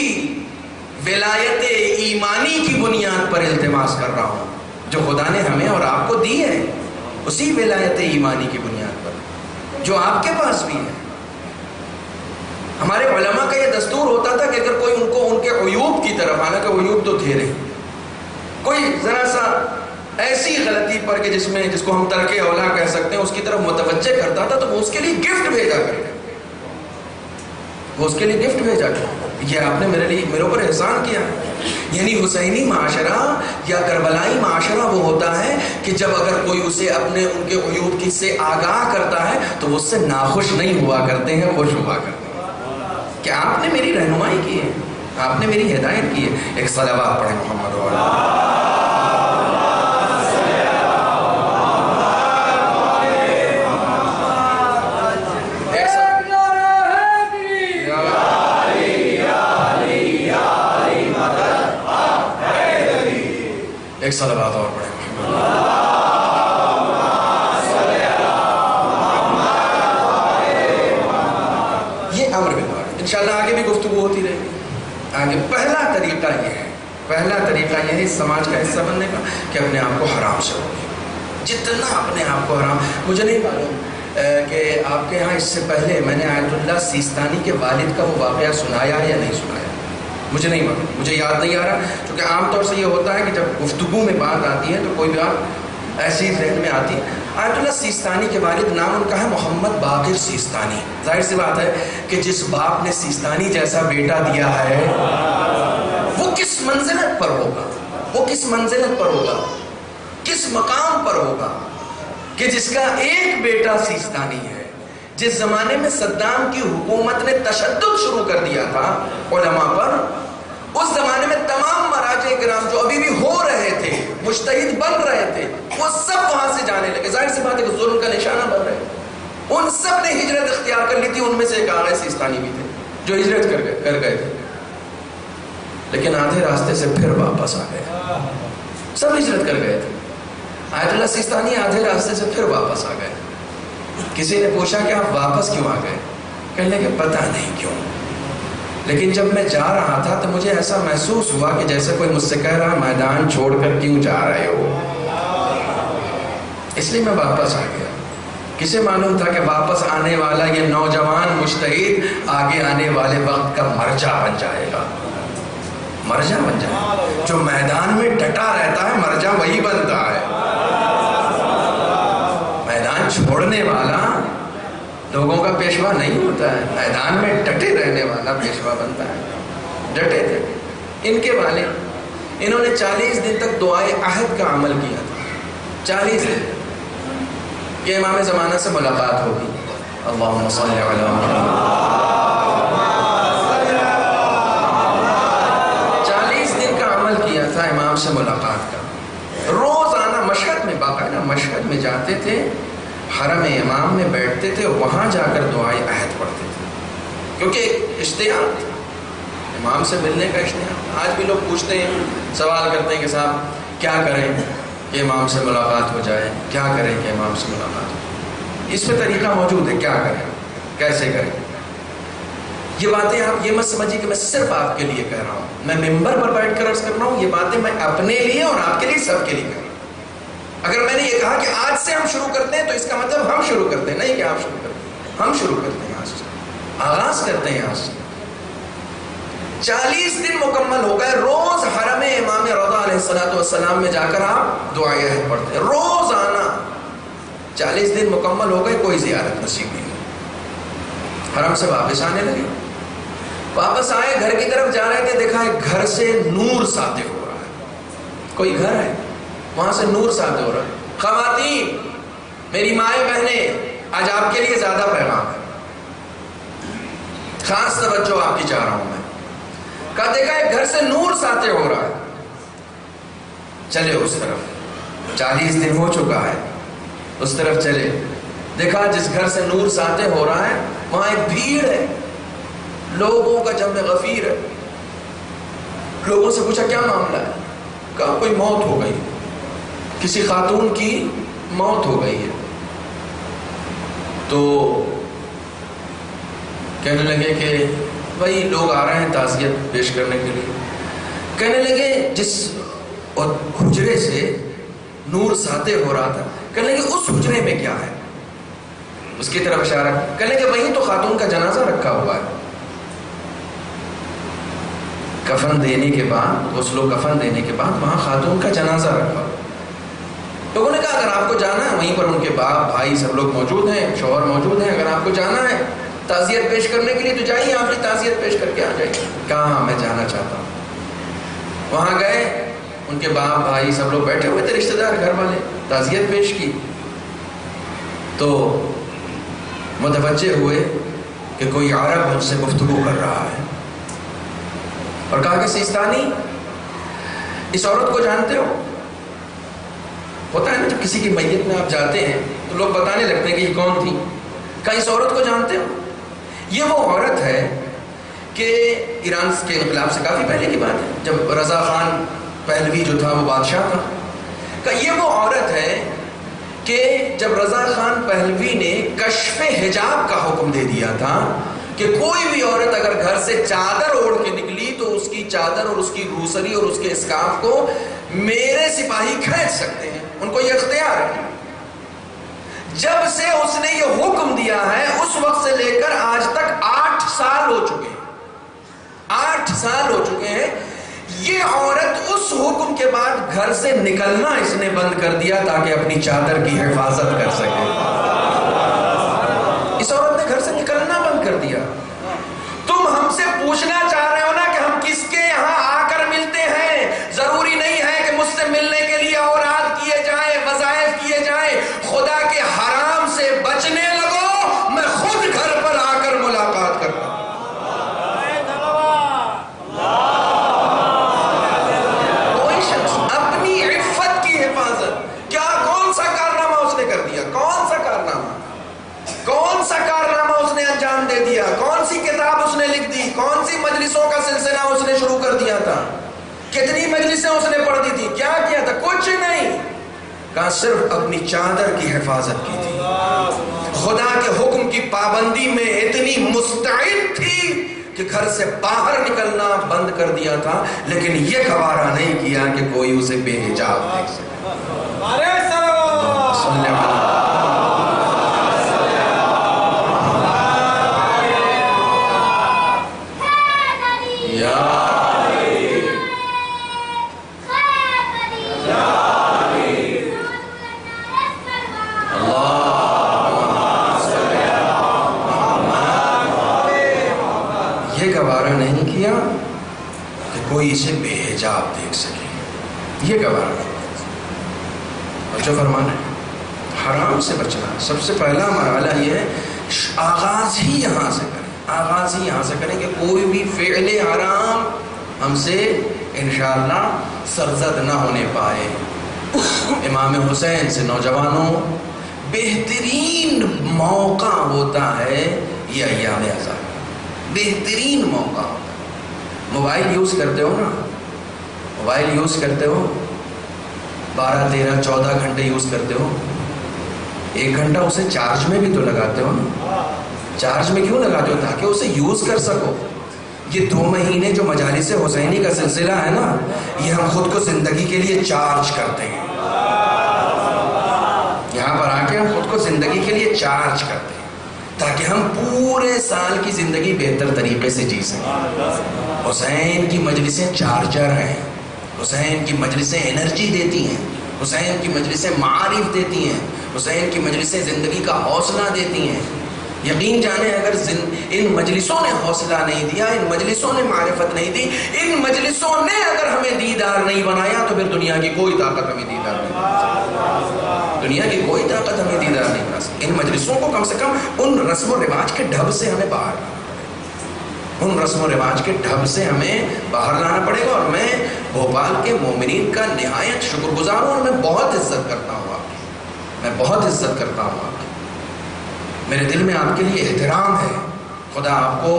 ولایت ایمانی کی بنیاد پر التماس کر رہا ہوں جو خدا نے ہمیں اور آپ کو دی ہے، اسی ولایت ایمانی کی بنیاد پر جو آپ کے پاس بھی ہے۔ ہمارے علماء کا یہ دستور ہوتا تھا کہ اگر کوئی ان کے عیوب کی طرف، حالانکہ عیوب تو تھے نہیں، کوئی ذرا سا ایسی غلطی پر کہ جس کو ہم ترک اولا کہہ سکتے ہیں، اس کی طرف متوجہ کرتا تھا تو وہ اس کے لیے گفٹ بھیجا کرتے، وہ اس کے لیے گفٹ بھیجا کرتے۔ یہ آپ نے میرے اوپر احسان کیا۔ یعنی حسینی معاشرہ یا کربلائی معاشرہ وہ ہوتا ہے کہ جب اگر کوئی اسے ان کے عیوب کی سے آگاہ کرتا ہے تو وہ اس سے ناخوش نہیں ہوا کرتے ہیں، خوش ہوا کرتے ہیں کہ آپ نے میری رہنمائی کی ہے، آپ نے میری ہدایت کی ہے۔ ایک صلوات پڑھیں محمد والا۔ ایک صلوات اور پڑھیں۔ یہ امر بالمعروف، انشاءاللہ آگے بھی گفتگو ہوتی رہے گی۔ آگے پہلا طریقہ یہ ہے اس سماج کا حصہ بننے کا کہ اپنے آپ کو حرام سے روکیں، جتنا اپنے آپ کو حرام۔ مجھے نہیں معلوم کہ آپ کے ہاں اس سے پہلے میں نے آیت اللہ سیستانی کے والد کا وہ واقعہ سنایا ہے یا نہیں سنایا، مجھے نہیں معلوم، مجھے یاد نہیں آ رہا، کیونکہ عام طور سے یہ ہوتا ہے کہ جب گفتگو میں بات آتی ہے تو کوئی بات ایسی ذہن میں آتی ہے۔ آیت اللہ سیستانی کے والد نام ان کا ہے محمد باقر سیستانی۔ ظاہر سی بات ہے کہ جس باپ نے سیستانی جیسا بیٹا دیا ہے وہ کس منزلت پر ہوگا، کس مقام پر ہوگا کہ جس کا ایک بیٹا سیستانی ہے۔ جس زمانے میں صدام کی حکومت نے تشدد شروع کر دیا تھا علماء پر، اس زمانے میں تمام مراجع کرام جو ابھی بھی ہو رہے تھے، مجتہد بن رہے تھے، وہ سب وہاں سے جانے لگے۔ ظاہر سی بات ہے کہ ظلم کا نشانہ بن رہے، ان سب نے ہجرت اختیار کر لی تھی۔ ان میں سے ایک آغا سیستانی بھی تھے جو ہجرت کر گئے تھے، لیکن آدھے راستے سے پھر واپس آ گئے، سب ہجرت کر گئے تھے۔ آیت اللہ سیستانی آدھے راستے سے پھر واپس آ گئے۔ کسی نے پوچھا کہ آپ واپس کیوں آ گئے؟ کہنے کہ پتہ نہیں کیوں، لیکن جب میں جا رہا تھا تو مجھے ایسا محسوس ہوا کہ جیسے کوئی مجھ سے کہہ رہا میدان چھوڑ کر کیوں جا رہے ہو، اس لیے میں واپس آ گیا۔ کسے معلوم تھا کہ واپس آنے والا یہ نوجوان مجتہد آگے آنے والے وقت کا مرجع بن جائے گا، جو میدان میں ڈٹا رہتا ہے مرجع وہی بنتا ہے۔ میدان چھوڑنے والا لوگوں کا پیشوا نہیں ہوتا ہے، میدان میں ڈٹے رہنے والا پیشوا بنتا ہے۔ ڈٹے تھے ان کے والد، انہوں نے 40 دن تک دعائے عہد کا عمل کیا تھا۔ 40 دن کہ امام زمانہ سے ملاقات ہوگی، اللہم صلی علی محمد۔ 40 دن کا عمل کیا تھا امام سے ملاقات کا۔ روزانہ مشہد میں، باقاعدہ مشہد میں جاتے تھے، حرم امام میں بیٹھتے تھے، وہاں جا کر دعائے عہد پڑھتے تھے، کیونکہ اشتیاق تھا امام سے ملنے کا اشتیاق۔ آج بھی لوگ پوچھتے ہیں، سوال کرتے ہیں کہ صاحب کیا کریں کہ امام سے ملاقات ہو جائے، کیا کریں کہ امام سے ملاقات ہو جائے؟ اس پہ طریقہ موجود ہے، کیا کریں، کیسے کریں۔ یہ باتیں آپ یہ مت سمجھیے کہ میں صرف آپ کے لیے کہہ رہا ہوں، میں ممبر پر بیٹھ کر عرض کر رہا ہوں، یہ باتیں میں اپنے لیے اور آپ کے لیے، سب کے لیے کہہ رہا ہوں۔ اگر میں نے یہ کہا کہ آج سے ہم شروع کرتے ہیں تو اس کا مطلب ہم شروع کرتے ہیں، نہیں کہ آپ شروع کرتے ہیں، ہم شروع کرتے ہیں، آج سے آغاز کرتے ہیں۔ آج سے 40 دن مکمل ہو گئے، روز حرم امام رضا علیہ السلام میں جا کر آپ دعائے عہد پڑھتے ہیں روزانہ۔ 40 دن مکمل ہو گئے، کوئی زیارت نصیب نہیں ہوئی، حرم سے واپس آنے لگے۔ واپس آئے، گھر کی طرف جا رہے تھے، دیکھا ایک گھر سے نور ساطع ہو رہا ہے، کوئی گھر ہے وہاں سے نور ساطع ہو رہا ہے۔ خواتین، میری مائیں بہنیں، آج آپ کے لیے زیادہ پیغام ہے، خاص توجہ آپ کی چاہ رہا ہوں میں۔ کہا دیکھا ایک گھر سے نور ساطع ہو رہا ہے، چلے اس طرف، 40 دن ہو چکا ہے، اس طرف چلے، دیکھا جس گھر سے نور ساطع ہو رہا ہے وہاں ایک بھیڑ ہے، لوگوں کا جمع غفیر ہے۔ لوگوں سے پوچھا کیا معاملہ ہے؟ کہا کوئی موت ہو گئی، کسی خاتون کی موت ہو گئی ہے۔ تو کہنے لگے کہ بھائی لوگ آ رہے ہیں تعزیت پیش کرنے کے لیے۔ کہنے لگے جس حجرے سے نور ساطع ہو رہا تھا، کہنے لگے اس حجرے میں کیا ہے؟ اس کی طرف اشارہ، کہنے لگے وہیں تو خاتون کا جنازہ رکھا ہوا ہے۔ کفن دینے کے بعد، غسل و کفن دینے کے بعد وہاں خاتون کا جنازہ رکھا ہوا۔ لوگوں نے کہا اگر آپ کو جانا ہے، وہیں پر ان کے باپ بھائی سب لوگ موجود ہیں، شوہر موجود ہیں، اگر آپ کو جانا ہے تعزیت پیش کرنے کے لیے تو جائیے، آپ کی تعزیت پیش کر کے آ جائیے۔ کہا ہاں میں جانا چاہتا ہوں۔ وہاں گئے، ان کے باپ بھائی سب لوگ بیٹھے ہوئے تھے، رشتہ دار گھر والے، تعزیت پیش کی تو متوجہ ہوئے کہ کوئی عرب ان سے گفتگو کر رہا ہے، اور کہا کہ سیستانی اس عورت کو جانتے ہو؟ ہوتا ہے نا جب کسی کی میت میں آپ جاتے ہیں تو لوگ بتانے لگتے ہیں کہ یہ کون تھی۔ کہا اس عورت کو جانتے ہو؟ یہ وہ عورت ہے کہ ایران کے انقلاب سے کافی پہلے کی بات ہے، جب رضا خان پہلوی جو تھا وہ بادشاہ تھا۔ کہ یہ وہ عورت ہے کہ جب رضا خان پہلوی نے کشف حجاب کا حکم دے دیا تھا کہ کوئی بھی عورت اگر گھر سے چادر اوڑھ کے نکلی تو اس کی چادر اور اس کی روسری اور اس کے اسکارف کو میرے سپاہی کھینچ سکتے ہیں، ان کو یہ اختیار ہے۔ جب سے اس نے یہ حکم دیا ہے اس وقت سے لے کر آج تک 8 سال ہو چکے ہیں، 8 سال ہو چکے ہیں۔ یہ عورت اس حکم کے بعد گھر سے نکلنا اس نے بند کر دیا تاکہ اپنی چادر کی حفاظت کر سکے۔ اس عورت نے گھر سے نکلنا بند کر دیا۔ تم ہم سے پوچھنا چاہ رہے ہو نا کہ ہم کس کے یہاں آ کر ملتے ہیں؟ ضروری نہیں ہے کہ مجھ سے ملنے کے لیے اوراد کیے جائیں، وظائف کیے جائیں۔ خدا کے حرام سے بچنے لگو، میں خود گھر پر آ کر ملاقات کرتا ہوں۔ کوئی شخص اپنی عفت کی حفاظت، کیا کون سا کارنامہ اس نے کر دیا؟ کون سا کارنامہ؟ کون سا کارنامہ اس نے انجام دے دیا؟ کون سی کتاب اس نے لکھ دی؟ کون سی مجلسوں کا سلسلہ اس نے شروع کر دیا تھا؟ کتنی مجلسیں اس نے پڑھ دی تھی؟ کیا کیا تھا؟ کچھ نہیں، کہا صرف اپنی چادر کی حفاظت کی تھی۔ خدا کے حکم کی پابندی میں اتنی مستعد تھی کہ گھر سے باہر نکلنا بند کر دیا تھا، لیکن یہ گوارا نہیں کیا کہ کوئی اسے بے حجاب دیکھ سکے۔ گوارا نہیں کیا کہ کوئی اسے بے حجاب دیکھ سکے، یہ گوارا نہیں۔ اور جو فرمانا ہے حرام سے بچنا، سب سے پہلا مرحلہ یہ ہے آغاز ہی یہاں سے کریں، آغاز ہی یہاں سے کریں کہ کوئی بھی فعل حرام ہم سے انشاءاللہ سرزد نہ ہونے پائے۔ امام حسین سے نوجوانوں بہترین موقع ہوتا ہے یہ ایام ازاں، بہترین موقع ہوتا ہے۔ موبائل یوز کرتے ہو نا، موبائل یوز کرتے ہو، 12 13 14 گھنٹے یوز کرتے ہو، 1 گھنٹہ اسے چارج میں بھی تو لگاتے ہو نا۔ چارج میں کیوں لگاتے ہو؟ تاکہ اسے یوز کر سکو۔ یہ 2 مہینے جو مجالس حسینی کا سلسلہ ہے نا، یہ ہم خود کو زندگی کے لیے چارج کرتے ہیں۔ یہاں پر آ کے ہم خود کو زندگی کے لیے چارج کرتے ہیں تاکہ ہم پورے سال کی زندگی بہتر طریقے سے جی سکیں۔ حسین کی مجلسیں چارجر ہیں، حسین کی مجلسیں انرجی دیتی ہیں، حسین کی مجلسیں معارف دیتی ہیں، حسین کی مجلسیں زندگی کا حوصلہ دیتی ہیں۔ یقین جانیں اگر ان مجلسوں نے حوصلہ نہیں دیا، ان مجلسوں نے معرفت نہیں دی، ان مجلسوں نے اگر ہمیں دیدار نہیں بنایا تو پھر دنیا کی کوئی طاقت ہمیں دیدار نہیں بنا سکتی۔ دنیا کی کوئی طاقت ہمیں دیدار نہیں بنا سکتی۔ ان مجلسوں کو کم سے کم ان رسم و رواج کے ڈھب سے ہمیں باہر لانا۔ ان رسم و رواج کے ڈھب سے ہمیں باہر لانا پڑے گا. اور میں بھوپال کے مومنین کا نہایت شکر گزار ہوں اور میں بہت عزت کرتا ہوں آپ کی. میں بہت عزت کرتا ہوں آپ کی. میرے دل میں آپ کے لیے احترام ہے. خدا آپ کو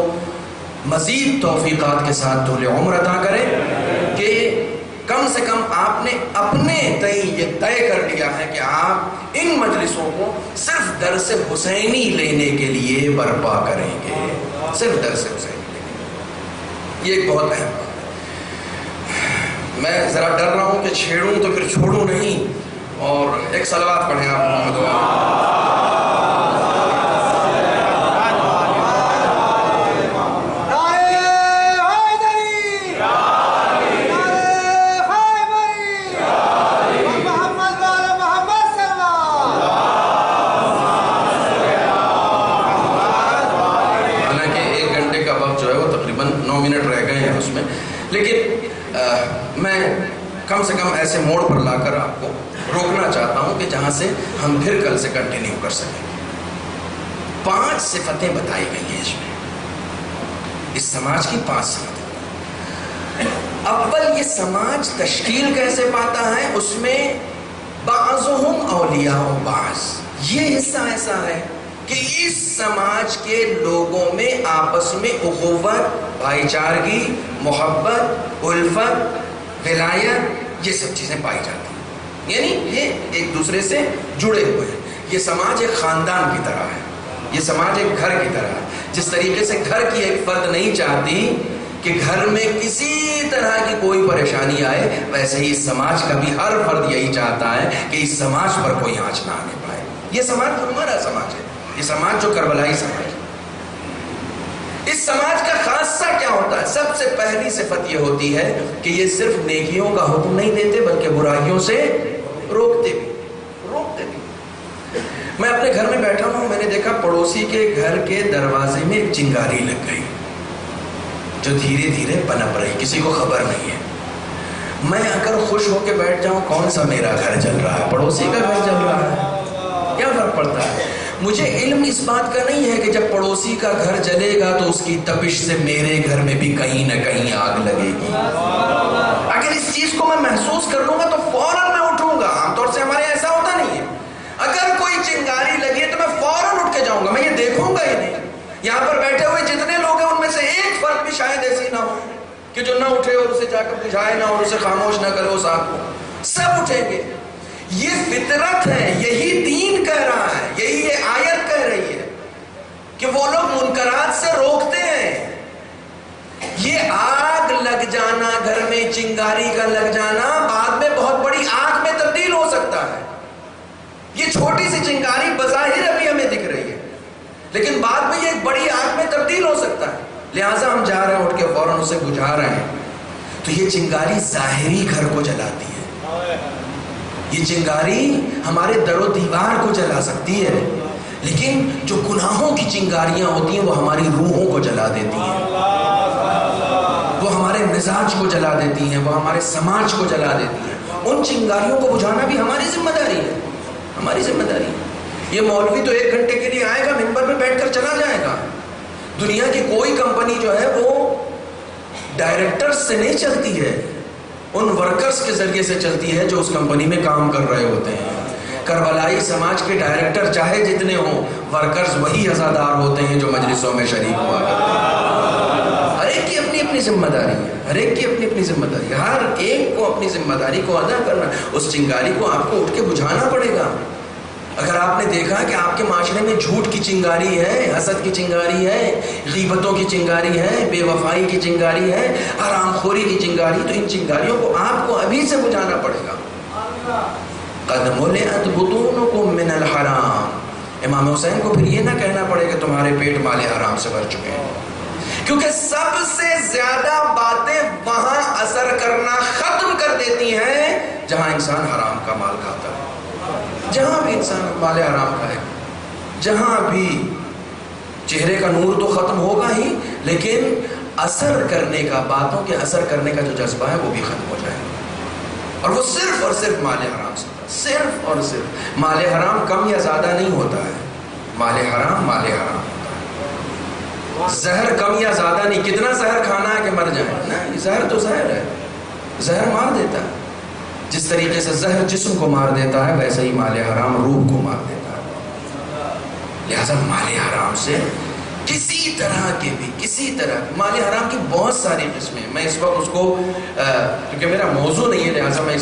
مزید توفیقات کے ساتھ طول عمر عطا کرے کہ کم سے کم آپ نے اپنے تئیں یہ طے کر لیا ہے کہ آپ ان مجلسوں کو صرف درس حسینی لینے کے لیے برپا کریں گے. صرف درس حسینی لینے کے لیے. یہ ایک بہت اہم بات ہے. میں ذرا ڈر رہا ہوں کہ چھیڑوں تو پھر چھوڑوں نہیں. اور ایک صلوات پڑھیں آپ محمد. لیکن میں کم سے کم ایسے موڑ پر لا کر آپ کو روکنا چاہتا ہوں کہ جہاں سے ہم پھر کل سے کنٹینیو کر سکیں. 5 صفتیں بتائی گئی ہیں اس میں. اس سماج کی 5 صفتیں. اول یہ سماج تشکیل کیسے پاتا ہے؟ اس میں بعضهم اولیاء و بعض. یہ حصہ ایسا ہے کہ اس سماج کے لوگوں میں آپس میں اخوت، بھائی چارگی، محبت، الفت، ولایت، یہ سب چیزیں پائی جاتی ہیں. یعنی یہ ایک دوسرے سے جڑے ہوئے ہیں. یہ سماج ایک خاندان کی طرح ہے. یہ سماج ایک گھر کی طرح ہے. جس طریقے سے گھر کی ایک فرد نہیں چاہتی کہ گھر میں کسی طرح کی کوئی پریشانی آئے، ویسے ہی اس سماج کا بھی ہر فرد یہی چاہتا ہے کہ اس سماج پر کوئی آنچ نہ آنے پائے. یہ سماج ہمارا سماج ہے. یہ سماج جو کربلائی سماج ہے. اس سماج کا خاصہ کیا ہوتا ہے؟ سب سے پہلی صفت یہ ہوتی ہے کہ یہ صرف نیکیوں کا حکم نہیں دیتے بلکہ برائیوں سے روکتے بھی. میں اپنے گھر میں بیٹھا ہوں، میں نے دیکھا پڑوسی کے گھر کے دروازے میں ایک چنگاری لگ گئی جو دھیرے دھیرے پنپ رہی، کسی کو خبر نہیں ہے. میں اگر خوش ہو کے بیٹھ جاؤں کون سا میرا گھر جل رہا ہے، پڑوسی کا گھر جل رہا ہے، کیا فرق پڑتا ہے؟ مجھے علم اس بات کا نہیں ہے کہ جب پڑوسی کا گھر جلے گا تو اس کی تپش سے میرے گھر میں بھی کہیں نہ کہیں آگ لگے گی. اگر اس چیز کو میں محسوس کر لوں گا تو فوراً میں اٹھوں گا. عام طور سے ہمارے ایسا ہوتا نہیں ہے. اگر کوئی چنگاری لگی ہے تو میں فوراً اٹھ کے جاؤں گا. میں یہ دیکھوں گا ہی نہیں. یہاں پر بیٹھے ہوئے جتنے لوگ ہیں ان میں سے ایک فرد بھی شاید ایسی نہ ہو کہ جو نہ اٹھے اور اسے جا کر بجھائے نہ اور اسے خاموش نہ کرے اس آگ کو. سب اٹھیں گے. یہ فطرت ہے. یہی دین کہہ رہا ہے. یہی یہ آیت کہہ رہی ہے کہ وہ لوگ منکرات سے روکتے ہیں. یہ آگ لگ جانا، گھر میں چنگاری کا لگ جانا بعد میں بہت بڑی آگ میں تبدیل ہو سکتا ہے. یہ چھوٹی سی چنگاری بظاہر ابھی ہمیں دکھ رہی ہے لیکن بعد میں یہ ایک بڑی آگ میں تبدیل ہو سکتا ہے. لہٰذا ہم جا رہے ہیں اٹھ کے فوراً اسے بجھا رہے ہیں تو یہ چنگاری ظاہری گھر کو جلاتی ہے. یہ چنگاری ہمارے در و دیوار کو جلا سکتی ہے لیکن جو گناہوں کی چنگاریاں ہوتی ہیں وہ ہماری روحوں کو جلا دیتی ہیں، وہ ہمارے مزاج کو جلا دیتی ہیں، وہ ہمارے سماج کو جلا دیتی ہیں. ان چنگاریوں کو بجھانا بھی ہماری ذمہ داری ہے. ہماری ذمہ داری ہے. یہ مولوی تو 1 گھنٹے کے لیے آئے گا، منبر پہ بیٹھ کر چلا جائے گا. دنیا کی کوئی کمپنی جو ہے وہ ڈائریکٹرز سے نہیں چلتی ہے، ان ورکرز کے ذریعے سے چلتی ہے جو اس کمپنی میں کام کر رہے ہوتے ہیں. کربلائی سماج کے ڈائریکٹر چاہے جتنے ہوں، ورکرز وہی عزادار ہوتے ہیں جو مجلسوں میں شریک ہوا کرتے ہیں. ہر ایک کی اپنی اپنی ذمہ داری ہے. ہر ایک کی اپنی اپنی ذمہ داری. ہر ایک کو اپنی ذمہ داری کو ادا کرنا. اس چنگاری کو آپ کو اٹھ کے بجھانا پڑے گا. اگر آپ نے دیکھا کہ آپ کے معاشرے میں جھوٹ کی چنگاری ہے، حسد کی چنگاری ہے، غیبتوں کی چنگاری ہے، بے وفائی کی چنگاری ہے، حرام خوری کی چنگاری، تو ان چنگاریوں کو آپ کو ابھی سے بجھانا پڑے گا. قد ملئت بطونکم من الحرام. امام حسین کو پھر یہ نہ کہنا پڑے کہ تمہارے پیٹ مال حرام سے بھر چکے ہیں، کیونکہ سب سے زیادہ باتیں وہاں اثر کرنا ختم کر دیتی ہیں جہاں انسان حرام کا مال کھاتا ہے. جہاں بھی انسان مال حرام کھائے، جہاں بھی چہرے کا نور تو ختم ہوگا ہی لیکن اثر کرنے کا، باتوں کے اثر کرنے کا جو جذبہ ہے وہ بھی ختم ہو جائے گا. اور وہ صرف اور صرف مال حرام سے، صرف اور صرف مال حرام کم یا زیادہ نہیں ہوتا ہے. مال حرام مال حرام ہوتا ہے. زہر کم یا زیادہ نہیں، کتنا زہر کھانا ہے کہ مر جائیں، نہیں، زہر تو زہر ہے، زہر مار دیتا ہے۔ جس طریقے سے زہر جسم کو مار دیتا ہے ویسے ہی مال حرام روح کو مار دیتا ہے۔ لہذا مال حرام سے کسی طرح مال حرام کی بہت ساری قسمیں، میں اس وقت اس کو کیونکہ میرا موضوع نہیں ہے لہذا میں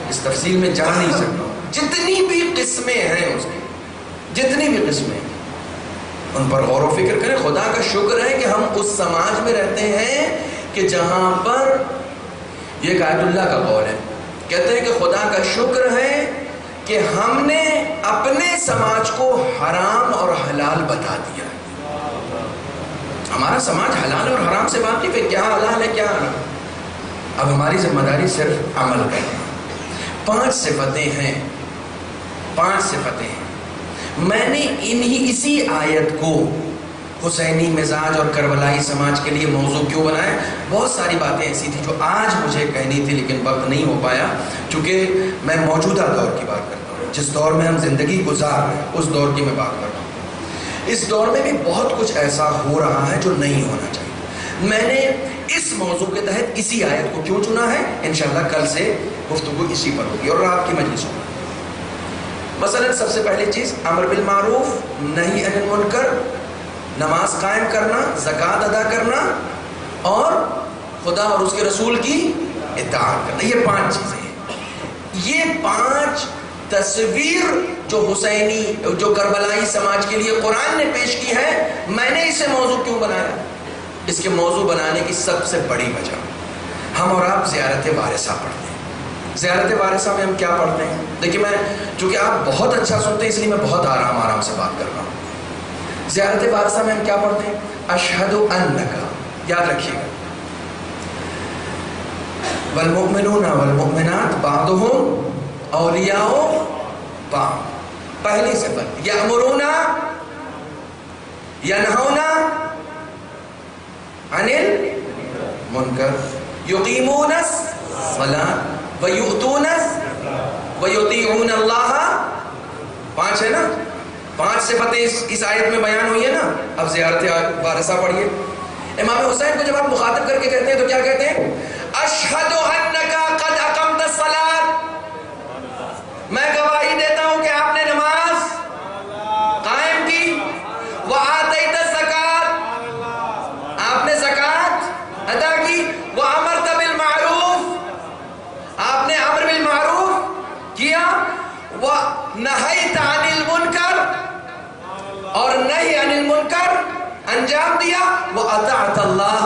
اس تفصیل میں جا نہیں سکتا ہوں۔ جتنی بھی قسمیں ہیں اس کی، جتنی بھی قسمیں ان پر غور و فکر کریں۔ خدا کا شکر ہے کہ ہم اس سماج میں رہتے ہیں کہ جہاں پر یہ ایک آیت اللہ کا قول ہے، کہتے ہیں کہ خدا کا شکر ہے کہ ہم نے اپنے سماج کو حرام اور حلال بتا دیا۔ ہمارا سماج حلال اور حرام سے واقف ہے، کیا حلال ہے کیا حرام۔ اب ہماری ذمہ داری صرف عمل کرنا۔ 5 صفتیں ہیں، 5 صفتیں ہیں۔ میں نے اسی آیت کو حسینی مزاج اور کربلائی سماج کے لیے موضوع کیوں بنایا؟ بہت ساری باتیں ایسی تھیں جو آج مجھے کہنی تھی لیکن وقت نہیں ہو پایا، چونکہ میں موجودہ دور کی بات کرتا ہوں، جس دور میں ہم زندگی گزار رہے ہیں اس دور کی میں بات کرتا ہوں۔ اس دور میں بھی بہت کچھ ایسا ہو رہا ہے جو نہیں ہونا چاہیے۔ میں نے اس موضوع کے تحت اسی آیت کو کیوں چنا ہے؟ انشاءاللہ کل سے گفتگو اسی پر ہوگی اور رات کی مجلس ہوگی۔ مثلا سب سے پہلی چیز امر بالمعروف نہی عن المنکر، نماز قائم کرنا، زکوٰۃ ادا کرنا اور خدا اور اس کے رسول کی اطاعت کرنا۔ یہ 5 چیزیں ہیں۔ یہ 5 تصویر جو حسینی جو کربلائی سماج کے لیے قرآن نے پیش کی ہے، میں نے اسے موضوع کیوں بنایا؟ اس کے موضوع بنانے کی سب سے بڑی وجہ، ہم اور آپ زیارت وارثہ پڑھتے ہیں۔ زیارت وارثہ میں ہم کیا پڑھتے ہیں؟ دیکھیے میں چونکہ آپ بہت اچھا سنتے ہیں اس لیے میں بہت آرام سے بات کر رہا ہوں۔ زیارت وارثہ میں ہم کیا پڑھتے ہیں؟ اشہد انک، یاد رکھیے گا، والمؤمنون والمؤمنات بعضهم اولیاء بعض۔ پہلی صفت یأمرون ینہون عن المنکر یقیمون الصلاۃ ویؤتون ویطیعون اللہ۔ 5 ہے نا، 5 صفتیں اس آیت میں بیان ہوئی ہے نا۔ اب زیارت وارثہ پڑھیے۔ امام حسین کو جب آپ مخاطب کر کے کہتے ہیں تو کیا کہتے ہیں؟ اشہد انک قد اقمت الصلاۃ، میں گواہی دیتا ہوں کہ آپ نے نماز قائم کی، وآتیت الزکوٰۃ، آپ نے زکوٰۃ ادا کی، وامرت بالمعروف، آپ نے امر بالمعروف کیا، ونہیت عن المنکر، اور نہی عن المنکر انجام دیا، واطعت اللہ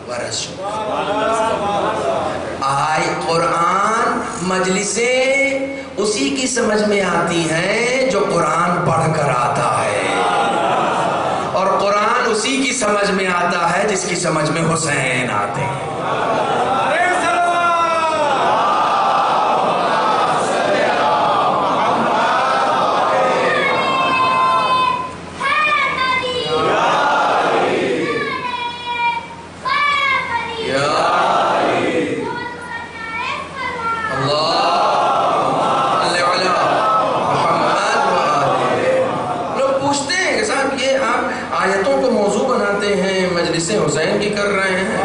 ورسولہ۔ آئے قرآن مجلسیں اسی کی سمجھ میں آتی ہیں جو قرآن پڑھ کر آتا ہے، اور قرآن اسی کی سمجھ میں آتا ہے جس کی سمجھ میں حسین آتے ہیں۔ حسین کی کر رہے ہیں،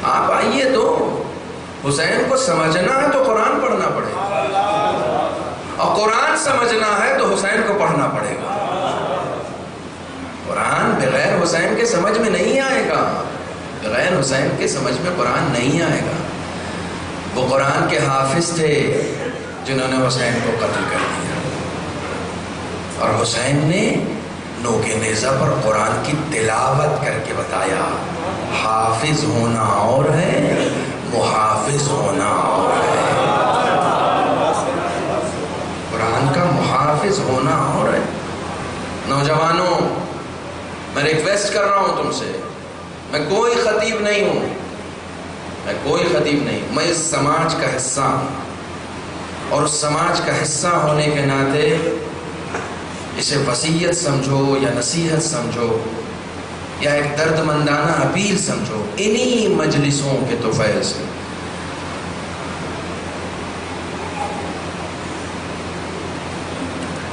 آپ آئیے تو حسین کو سمجھنا ہے تو قرآن پڑھنا پڑے گا، اور قرآن سمجھنا ہے تو حسین کو پڑھنا پڑے گا۔ قرآن بغیر حسین کے سمجھ میں نہیں آئے گا، بغیر حسین کے سمجھ میں قرآن نہیں آئے گا۔ وہ قرآن کے حافظ تھے جنہوں نے حسین کو قتل کر دیا، اور حسین نے نوک نیزہ پر قرآن کی تلاوت کر کے بتایا حافظ ہونا اور ہے، محافظ ہونا اور ہے۔ قرآن کا محافظ ہونا اور ہے۔ نوجوانوں، میں ریکویسٹ کر رہا ہوں تم سے، میں کوئی خطیب نہیں ہوں، میں اس سماج کا حصہ ہوں، اور اس سماج کا حصہ ہونے کے ناطے اسے وصیت سمجھو یا نصیحت سمجھو یا ایک درد مندانہ اپیل سمجھو، انہی مجلسوں کے طفیل سے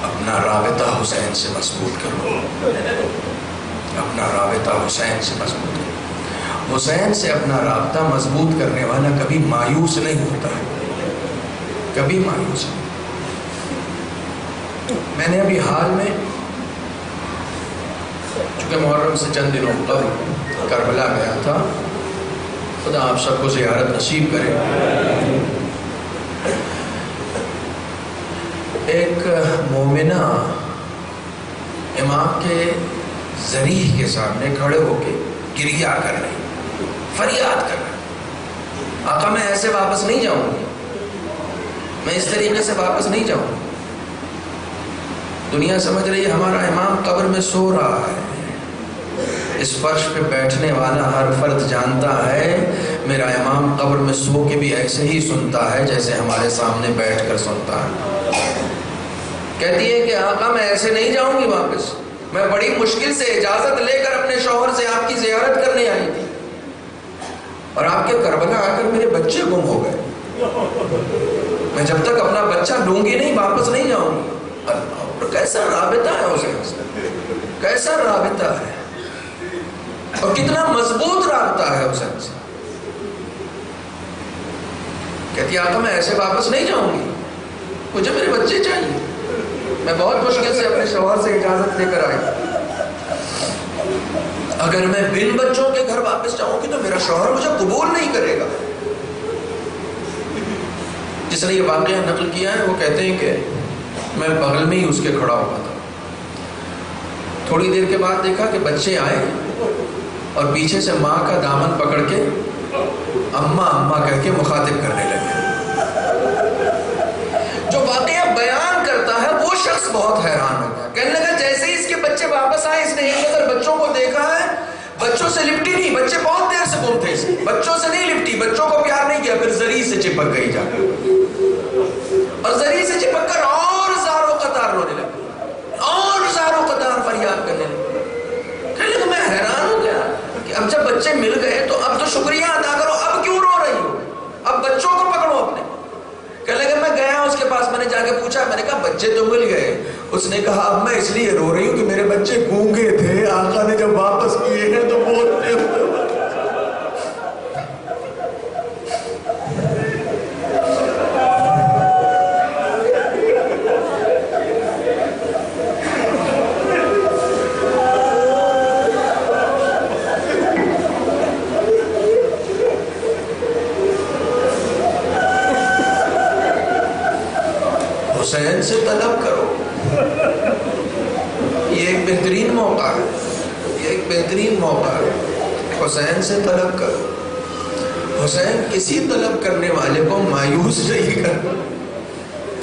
اپنا رابطہ حسین سے مضبوط کرو، اپنا رابطہ حسین سے مضبوط کرو۔ حسین سے اپنا رابطہ مضبوط کرنے والا کبھی مایوس نہیں ہوتا ہے، کبھی مایوس نہیں۔ میں نے ابھی حال میں، چونکہ محرم سے چند دنوں قبل کربلا گیا تھا، خدا آپ سب کو زیارت نصیب کرے۔ ایک مومنہ امام کے ذریح کے سامنے کھڑے ہو کے گریہ کر رہی، فریاد کر رہی، آقا میں ایسے واپس نہیں جاؤں گی، میں اس طریقے سے واپس نہیں جاؤں گی۔ دنیا سمجھ رہی ہے ہمارا امام قبر میں سو رہا ہے، اس فرش پہ بیٹھنے والا ہر فرد جانتا ہے میرا امام قبر میں سو کے بھی ایسے ہی سنتا ہے جیسے ہمارے سامنے بیٹھ کر سنتا ہے۔ کہتی ہے کہ آقا میں ایسے نہیں جاؤں گی واپس، میں بڑی مشکل سے اجازت لے کر اپنے شوہر سے آپ کی زیارت کرنے آئی تھی، اور آپ کے کربلا آ کر میرے بچے گم ہو گئے، میں جب تک اپنا بچہ لوں گی نہیں واپس نہیں جاؤں گی۔ اور کیسا رابطہ ہے حسین سے، کیسا رابطہ ہے، اور کتنا مضبوط رابطہ ہے حسین سے۔ کہتی آقا میں ایسے واپس نہیں جاؤں گی، مجھے میرے بچے چاہیے، میں بہت مشکل سے اپنے شوہر سے اجازت لے کر آئی، اگر میں بن بچوں کے گھر واپس جاؤں گی تو میرا شوہر مجھے قبول نہیں کرے گا۔ جس نے یہ واقعہ نقل کیا ہے وہ کہتے ہیں کہ میں بغل میں ہی اس کے کھڑا ہوا تھا، تھوڑی دیر کے بعد دیکھا کہ بچے آئے اور پیچھے سے ماں کا دامن پکڑ کے اماں اماں کہہ کے مخاطب کرنے لگے۔ جو واقعہ بیان کرتا ہے وہ شخص بہت حیران ہو گیا، کہنے لگا جیسے ہی اس کے بچے واپس آئے، اس نے ایک نظر بچوں کو دیکھا ہے، بچوں سے لپٹی نہیں، بچے بہت دیر سے گم تھے، بچوں سے نہیں لپٹی، بچوں کو پیار نہیں کیا، پھر زری سے چپک گئی جا کر، اور زری سے چپک کر اور زاروں قطار رونے لگی، اور زاروں قطار فریاد کرنے لگی۔ کہنے لگا میں حیران ہو گیا کہ اب جب بچے مل گئے تو اب تو شکریہ ادا کرو، اب کیوں رو رہی ہو، اب بچوں کو پکڑو اپنے۔ کہنے لگا میں گیا اس کے پاس، میں نے جا کے پوچھا، میں نے کہا بچے تو مل گئے، اس نے کہا اب میں اس لیے رو رہی ہوں کہ میرے بچے گونگے تھے، آقا نے جب واپس کیے ہیں تو بولتے ہوئے۔ حسین سے طلب کرو، یہ ایک بہترین موقع ہے، یہ ایک بہترین موقع ہے، حسین سے طلب کرو۔ حسین کسی طلب کرنے والے کو مایوس نہیں کرتا،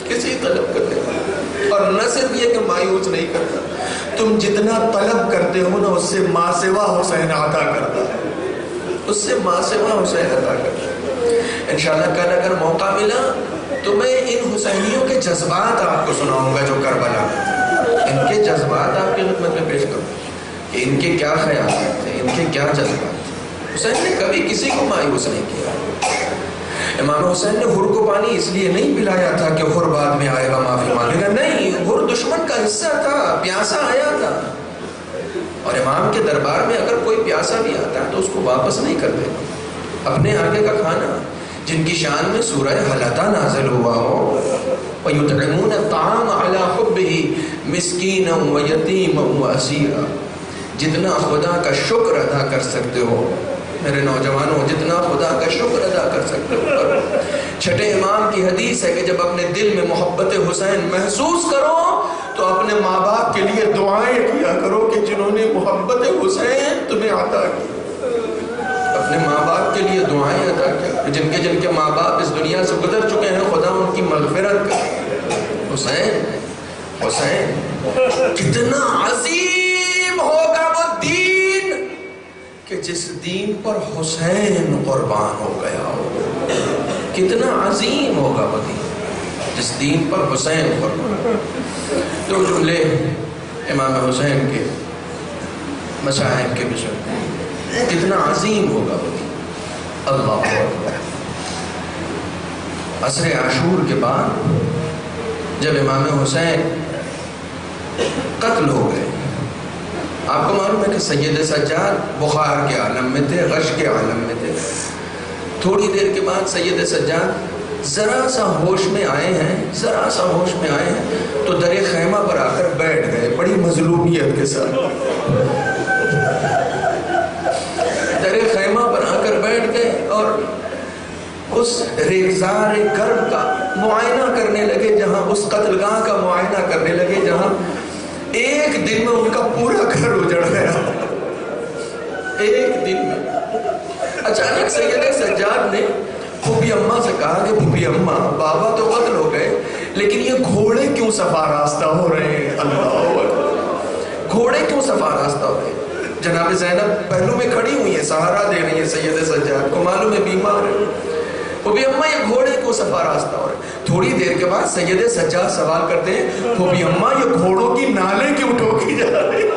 کسی طلب کرنے والے، اور نہ صرف یہ کہ مایوس نہیں کرتا، تم جتنا طلب کرتے ہو نا اس سے ماں سوا حسین عطا کرتا ہے، اس سے ماں سوا حسین عطا کرتا ہے۔ انشاءاللہ کل اگر موقع ملا تو میں ان حسینیوں کے جذبات آپ کو سناؤں گا جو کربلا، ان کے جذبات آپ کی خدمت میں پیش کروں کہ ان کے کیا خیالات تھے، ان کے کیا جذبات تھے۔ حسین نے کبھی کسی کو مایوس نہیں کیا۔ امام حسین نے حر کو پانی اس لیے نہیں پلایا تھا کہ حر بعد میں آئے گا معافی مانگے گا، نہیں، حر دشمن کا حصہ تھا، پیاسا آیا تھا، اور امام کے دربار میں اگر کوئی پیاسا بھی آتا ہے تو اس کو واپس نہیں کر دے گا، اپنے آگے کا کھانا۔ جن کی شان میں سورہ حلقہ نازل ہوا ہو، وَيُطْعِمُونَ الطَّعَامَ عَلَىٰ حُبِّهِ مِسْكِينًا وَيَتِيمًا وَأَسِيرًا، جتنا خدا کا شکر ادا کر سکتے ہو میرے نوجوانوں، جتنا خدا کا شکر ادا کر سکتے ہو کرو۔ چھٹے امام کی حدیث ہے کہ جب اپنے دل میں محبت حسین محسوس کرو تو اپنے ماں باپ کے لیے دعائیں کیا کرو کہ جنہوں نے محبت حسین تمہیں عطا کی، اپنے ماں باپ کے لیے دعائیں ادا کیا، جن کے ماں باپ اس دنیا سے گزر چکے ہیں، خدا ان کی مغفرت کرے۔ حسین حسین کتنا عظیم ہوگا وہ دین کہ جس دین پر حسین قربان ہو گیا ہو، کتنا عظیم ہوگا وہ دین جس دین پر حسین قربان۔ دو جملے امام حسین کے مصائب کے بشر، کتنا عظیم ہوگا وہ دین۔ اللہ اکبر۔ عصر عاشور کے بعد جب امام حسین قتل ہو گئے آپ کو معلوم ہے کہ سید سجاد بخار کے عالم میں تھے، غش کے عالم میں تھے. تھوڑی دیر کے بعد سید سجاد ذرا سا ہوش میں آئے ہیں، ذرا سا ہوش میں آئے ہیں تو در خیمہ پر آ کر بیٹھ گئے بڑی مظلومیت کے ساتھ. در خیمہ پر آ کر بیٹھ گئے اور اس ریگزار کرب کا معائنہ کرنے لگے، جہاں اس قتل گاہ کا معائنہ کرنے لگے جہاں ایک دن میں ان کا پورا گھر اجڑ گیا. ایک دن میں اچانک سید سجاد نے پھوپھی اماں سے کہا کہ پھوپھی اماں، بابا تو قتل ہو گئے لیکن یہ گھوڑے کیوں صفا راستہ ہو رہے ہیں؟ اللہ اکبر، گھوڑے کیوں صفا راستہ ہو رہے ہیں؟ جناب زینب پہلو میں کھڑی ہوئی ہیں، سہارا دے رہی ہیں سید سجاد کو، معلوم ہے بیمار ہے. پھوپھی اماں یہ گھوڑے کیوں صفا راستہ ہو رہے ہیں؟ تھوڑی دیر کے بعد سید سجاد سوال کرتے ہیں، پھوپھی اماں یہ گھوڑوں کی نالیں کیوں ٹھوکی جا رہی ہیں؟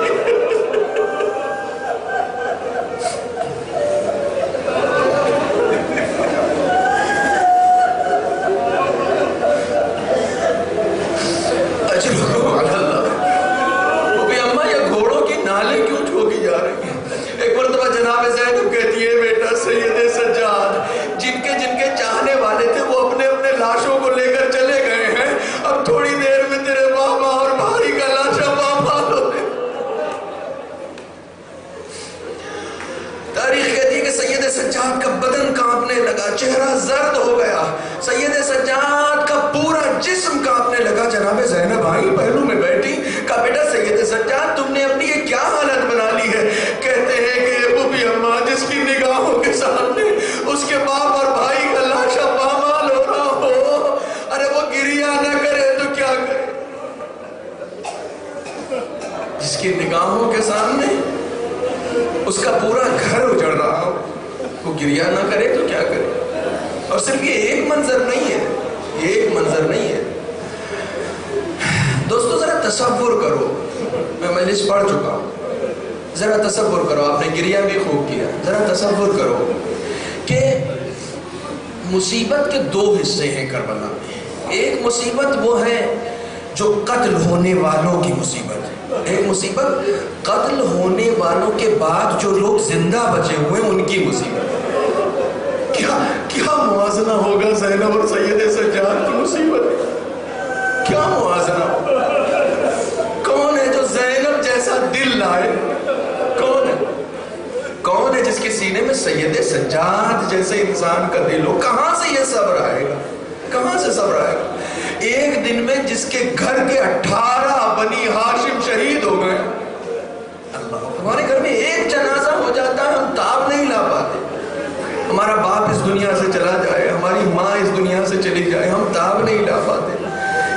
نگاہوں کے سامنے اس کا پورا گھر اجڑ رہا ہو، وہ گریہ نہ کرے تو کیا کرے؟ اور صرف یہ ایک منظر نہیں ہے، یہ ایک منظر نہیں ہے. دوستو ذرا تصور کرو، میں مجلس پڑھ چکا ہوں، ذرا تصور کرو، آپ نے گریہ بھی خوب کیا، ذرا تصور کرو کہ مصیبت کے دو حصے ہیں کربلا میں. ایک مصیبت وہ ہے جو قتل ہونے والوں کی مصیبت ہے، ایک مصیبت قتل ہونے والوں کے بعد جو لوگ زندہ بچے ہوئے ان کی مصیبت. کیا موازنہ ہوگا زینب اور سید سجاد کی مصیبت؟ کیا موازنہ ہوگا؟ کون ہے جو زینب جیسا دل لائے؟ کون ہے جس کے سینے میں سید سجاد جیسے انسان کا دل ہو؟ کہاں سے یہ صبر آئے گا؟ کہاں سے صبر آئے گا؟ ایک دن میں جس کے گھر کے 18 بنی ہاشم شہید ہو گئے. اللہ، ہمارے گھر میں ایک جنازہ ہو جاتا ہے ہم تاب نہیں لا پاتے. ہمارا باپ اس دنیا سے چلا جائے، ہماری ماں اس دنیا سے چلی جائے، ہم تاب نہیں لا پاتے.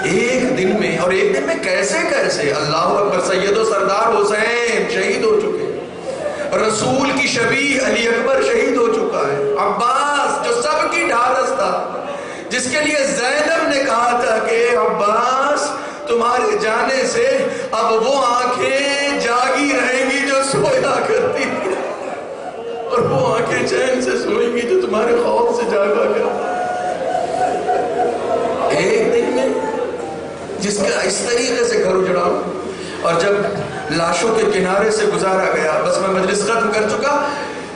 ایک دن میں، اور ایک دن میں کیسے اللہ اکبر، سید و سردار حسین شہید ہو چکے، رسول کی شبیہ علی اکبر شہید ہو چکا ہے، عباس جو سب کی ڈھارس تھا، جس کے لیے زینب نے کہا تھا کہ عباس تمہارے جانے سے اب وہ آنکھیں جاگی رہیں گی جو سویا کرتی تھی، اور وہ آنکھیں چین سے سوئیں گی جو تمہارے خوف سے جاگا کرتی. ایک دن میں جس کا اس طریقے سے گھر اجڑا، اور جب لاشوں کے کنارے سے گزارا گیا، بس میں مجلس ختم کر چکا،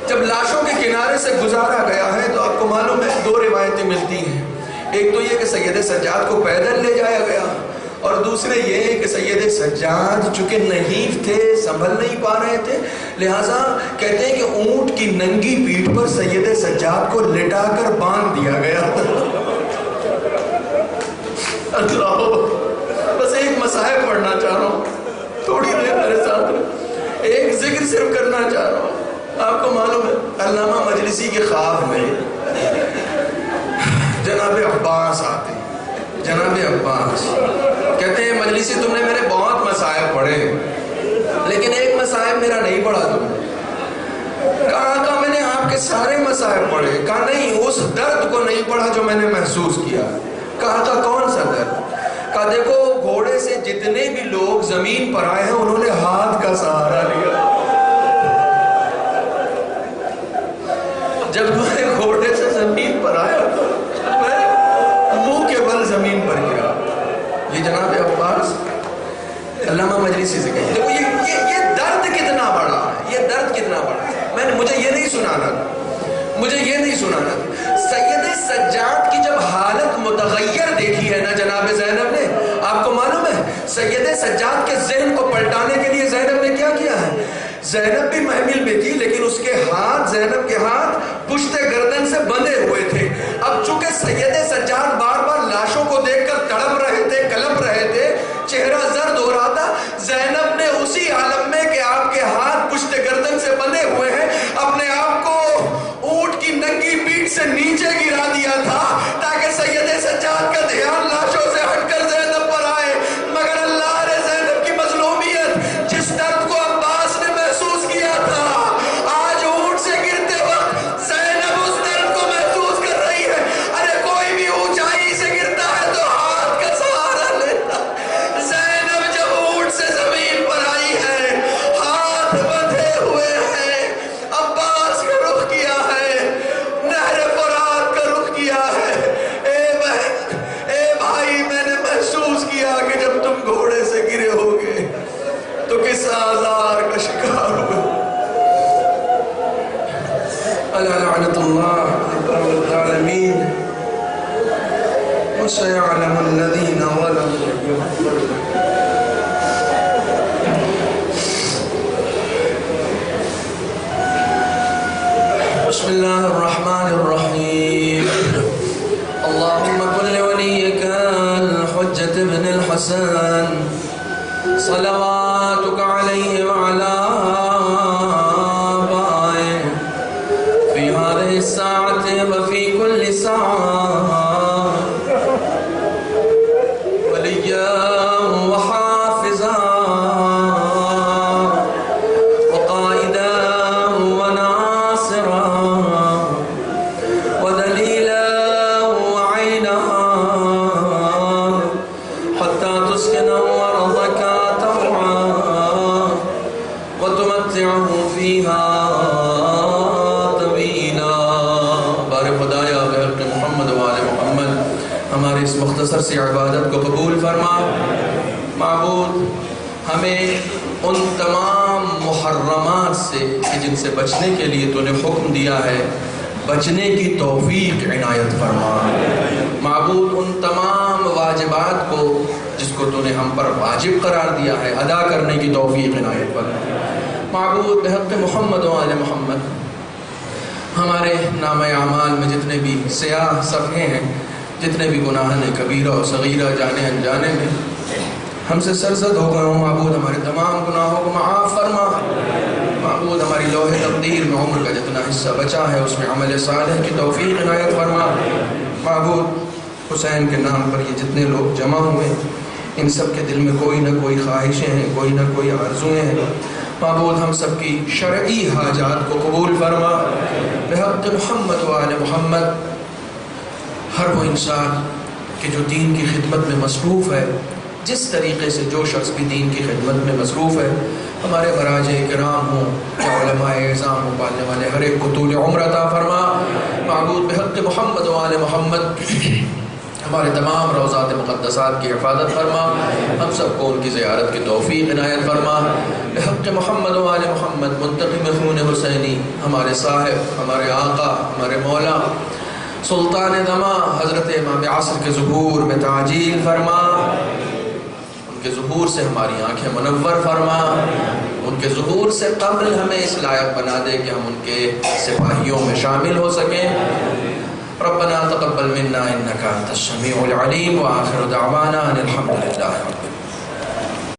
جب لاشوں کے کنارے سے گزارا گیا ہے تو آپ کو معلوم ہے دو روایتیں ملتی ہیں. ایک تو یہ کہ سید سجاد کو پیدل لے جایا گیا، اور دوسرے یہ کہ سید سجاد چونکہ نحیف تھے، سنبھل نہیں پا رہے تھے، لہٰذا کہتے ہیں کہ اونٹ کی ننگی پیٹھ پر سید سجاد کو لٹا کر باندھ دیا گیا. اللہ، بس ایک مسائل پڑھنا چاہ رہا ہوں، تھوڑی دیر میرے ساتھ ایک ذکر صرف کرنا چاہ رہا ہوں. آپ کو معلوم ہے علامہ مجلسی کے خواب میں جناب عباس آتے ہیں. جناب عباس کہتے ہیں مجلسی تم نے میرے بہت مسائل پڑھے لیکن ایک مسائل میرا نہیں پڑھا تم نے. کہا میں نے آپ کے سارے مسائل پڑھے. کہا نہیں، اس درد کو نہیں پڑھا جو میں نے محسوس کیا. کہا کون سا درد؟ کہا دیکھو گھوڑے سے جتنے بھی لوگ زمین پر آئے ہیں انہوں نے ہاتھ کا سہارا لیا. جب میں گھوڑے سے زمین پر آیا میں منہ کے بل زمین پر گرا. یہ جناب عباس علامہ مجلسی سے کہیں دیکھو یہ درد کتنا یہ درد کتنا بڑا. مجھے یہ نہیں سنانا سید سجاد کی جب حالت متغیر دیکھی ہے نا جناب زینب نے، آپ کو معلوم ہے سید سجاد کے ذہن کو پلٹانے کے لیے زینب نے کیا کیا ہے؟ زینب بھی محمل میں تھی لیکن اس کے ہاتھ، زینب کے ہاتھ پشت گردن سے بندھے ہوئے تھے. اب چونکہ سید سجاد بار بار لاشوں کو دیکھ کر تڑپ رہے تھے، کلپ رہے تھے، چہرہ زرد ہو رہا تھا، زینب نے اسی عالم میں کہ آپ کے ہاتھ پشت گردن سے بندھے ہوئے ہیں اپنے آپ کو اونٹ کی ننگی پیٹھ سے نیچے گرا دیا تھا تاکہ سید سجاد کا دھیان لاشوں سے ہٹ کر زینب پر آئے. مگر اللہ نے زینب کی مظلومیت، جس درد کو عباس نے محسوس کیا تھا، آج اونٹ سے گرتے وقت زینب اس درد کو محسوس کر رہی ہے. ارے کوئی بھی اونچائی سے گرتا ہے تو ہاتھ کا سہارا لیتا. زینب جب اونٹ سے زمین پر آئی ہے، ہاتھ بندھے ہوئے ہیں، عباس کا رخ کیا ہے، نہر فرات کا رخ کیا ہے. اے بہن، اے بھائی، میں نے محسوس کیا کہ جب تم گھوڑے سے گرے ہوگے تو کس آزار کا شکار ہوئے. الا لعنت اللہ رب العالمین وسيعلم الذين ظلموا. بسم الله الرحمن الرحيم. اللهم كن لوليك الحجة ابن الحسن صلواتك عليه وعلى آبائه في هذه الساعة وفي كل ساعة وليا وحافظا وقائدا وناصرا ودليلا وعينا حتى تسكنه أرضك طوعا وتمتعه فيها طويلا. بار خدایا بحق محمد و آل محمد ہماری اس مختصر سی عبادت کو قبول فرما. معبود، ہمیں ان تمام محرمات سے جن سے بچنے کے لیے تو نے حکم دیا ہے، بچنے کی توفیق عنایت فرما. معبود، ان تمام واجبات کو جس کو تو نے ہم پر واجب قرار دیا ہے ادا کرنے کی توفیق عنایت فرما. معبود، بحق محمد و آل محمد ہمارے نامہ اعمال میں جتنے بھی سیاہ صفحے ہیں، جتنے بھی گناہ کبیرہ و صغیرہ جانے انجانے میں ہم سے سرزد ہو گئے ہوں، معبود ہمارے تمام گناہوں کو معاف فرما. معبود، ہماری لوح تقدیر میں عمر کا جتنا حصہ بچا ہے اس میں عمل صالح کی توفیق عنایت فرما. معبود، حسین کے نام پر یہ جتنے لوگ جمع ہوئے ان سب کے دل میں کوئی نہ کوئی خواہشیں ہیں، کوئی نہ کوئی آرزویں ہیں. معبود، ہم سب کی شرعی حاجات کو قبول فرما. بحق محمد و آل محمد ہر وہ انسان کہ جو دین کی خدمت میں مصروف ہے، جس طریقے سے جو شخص بھی دین کی خدمت میں مصروف ہے، ہمارے مراجع کرام ہوں یا علماء اعظام ہوں، پالنے والے ہر ایک کو طول عمر عطا فرما. معبود، بحق محمد و آل محمد ہمارے تمام روضات مقدسات کی حفاظت فرما. ہم سب کو ان کی زیارت کی توفیق عنایت فرما. بحق محمد و آل محمد منتقم خون حسینی ہمارے صاحب، ہمارے آقا، ہمارے مولا سلطان دما حضرت امام عصر کے ظہور میں تعجیل فرما. ان کے ظہور سے ہماری آنکھیں منور فرما. ان کے ظہور سے قبل ہمیں اس لائق بنا دے کہ ہم ان کے سپاہیوں میں شامل ہو سکیں. ربنا تقبل منا انك انت السميع العليم واخر دعوانا ان الحمد لله رب العالمين.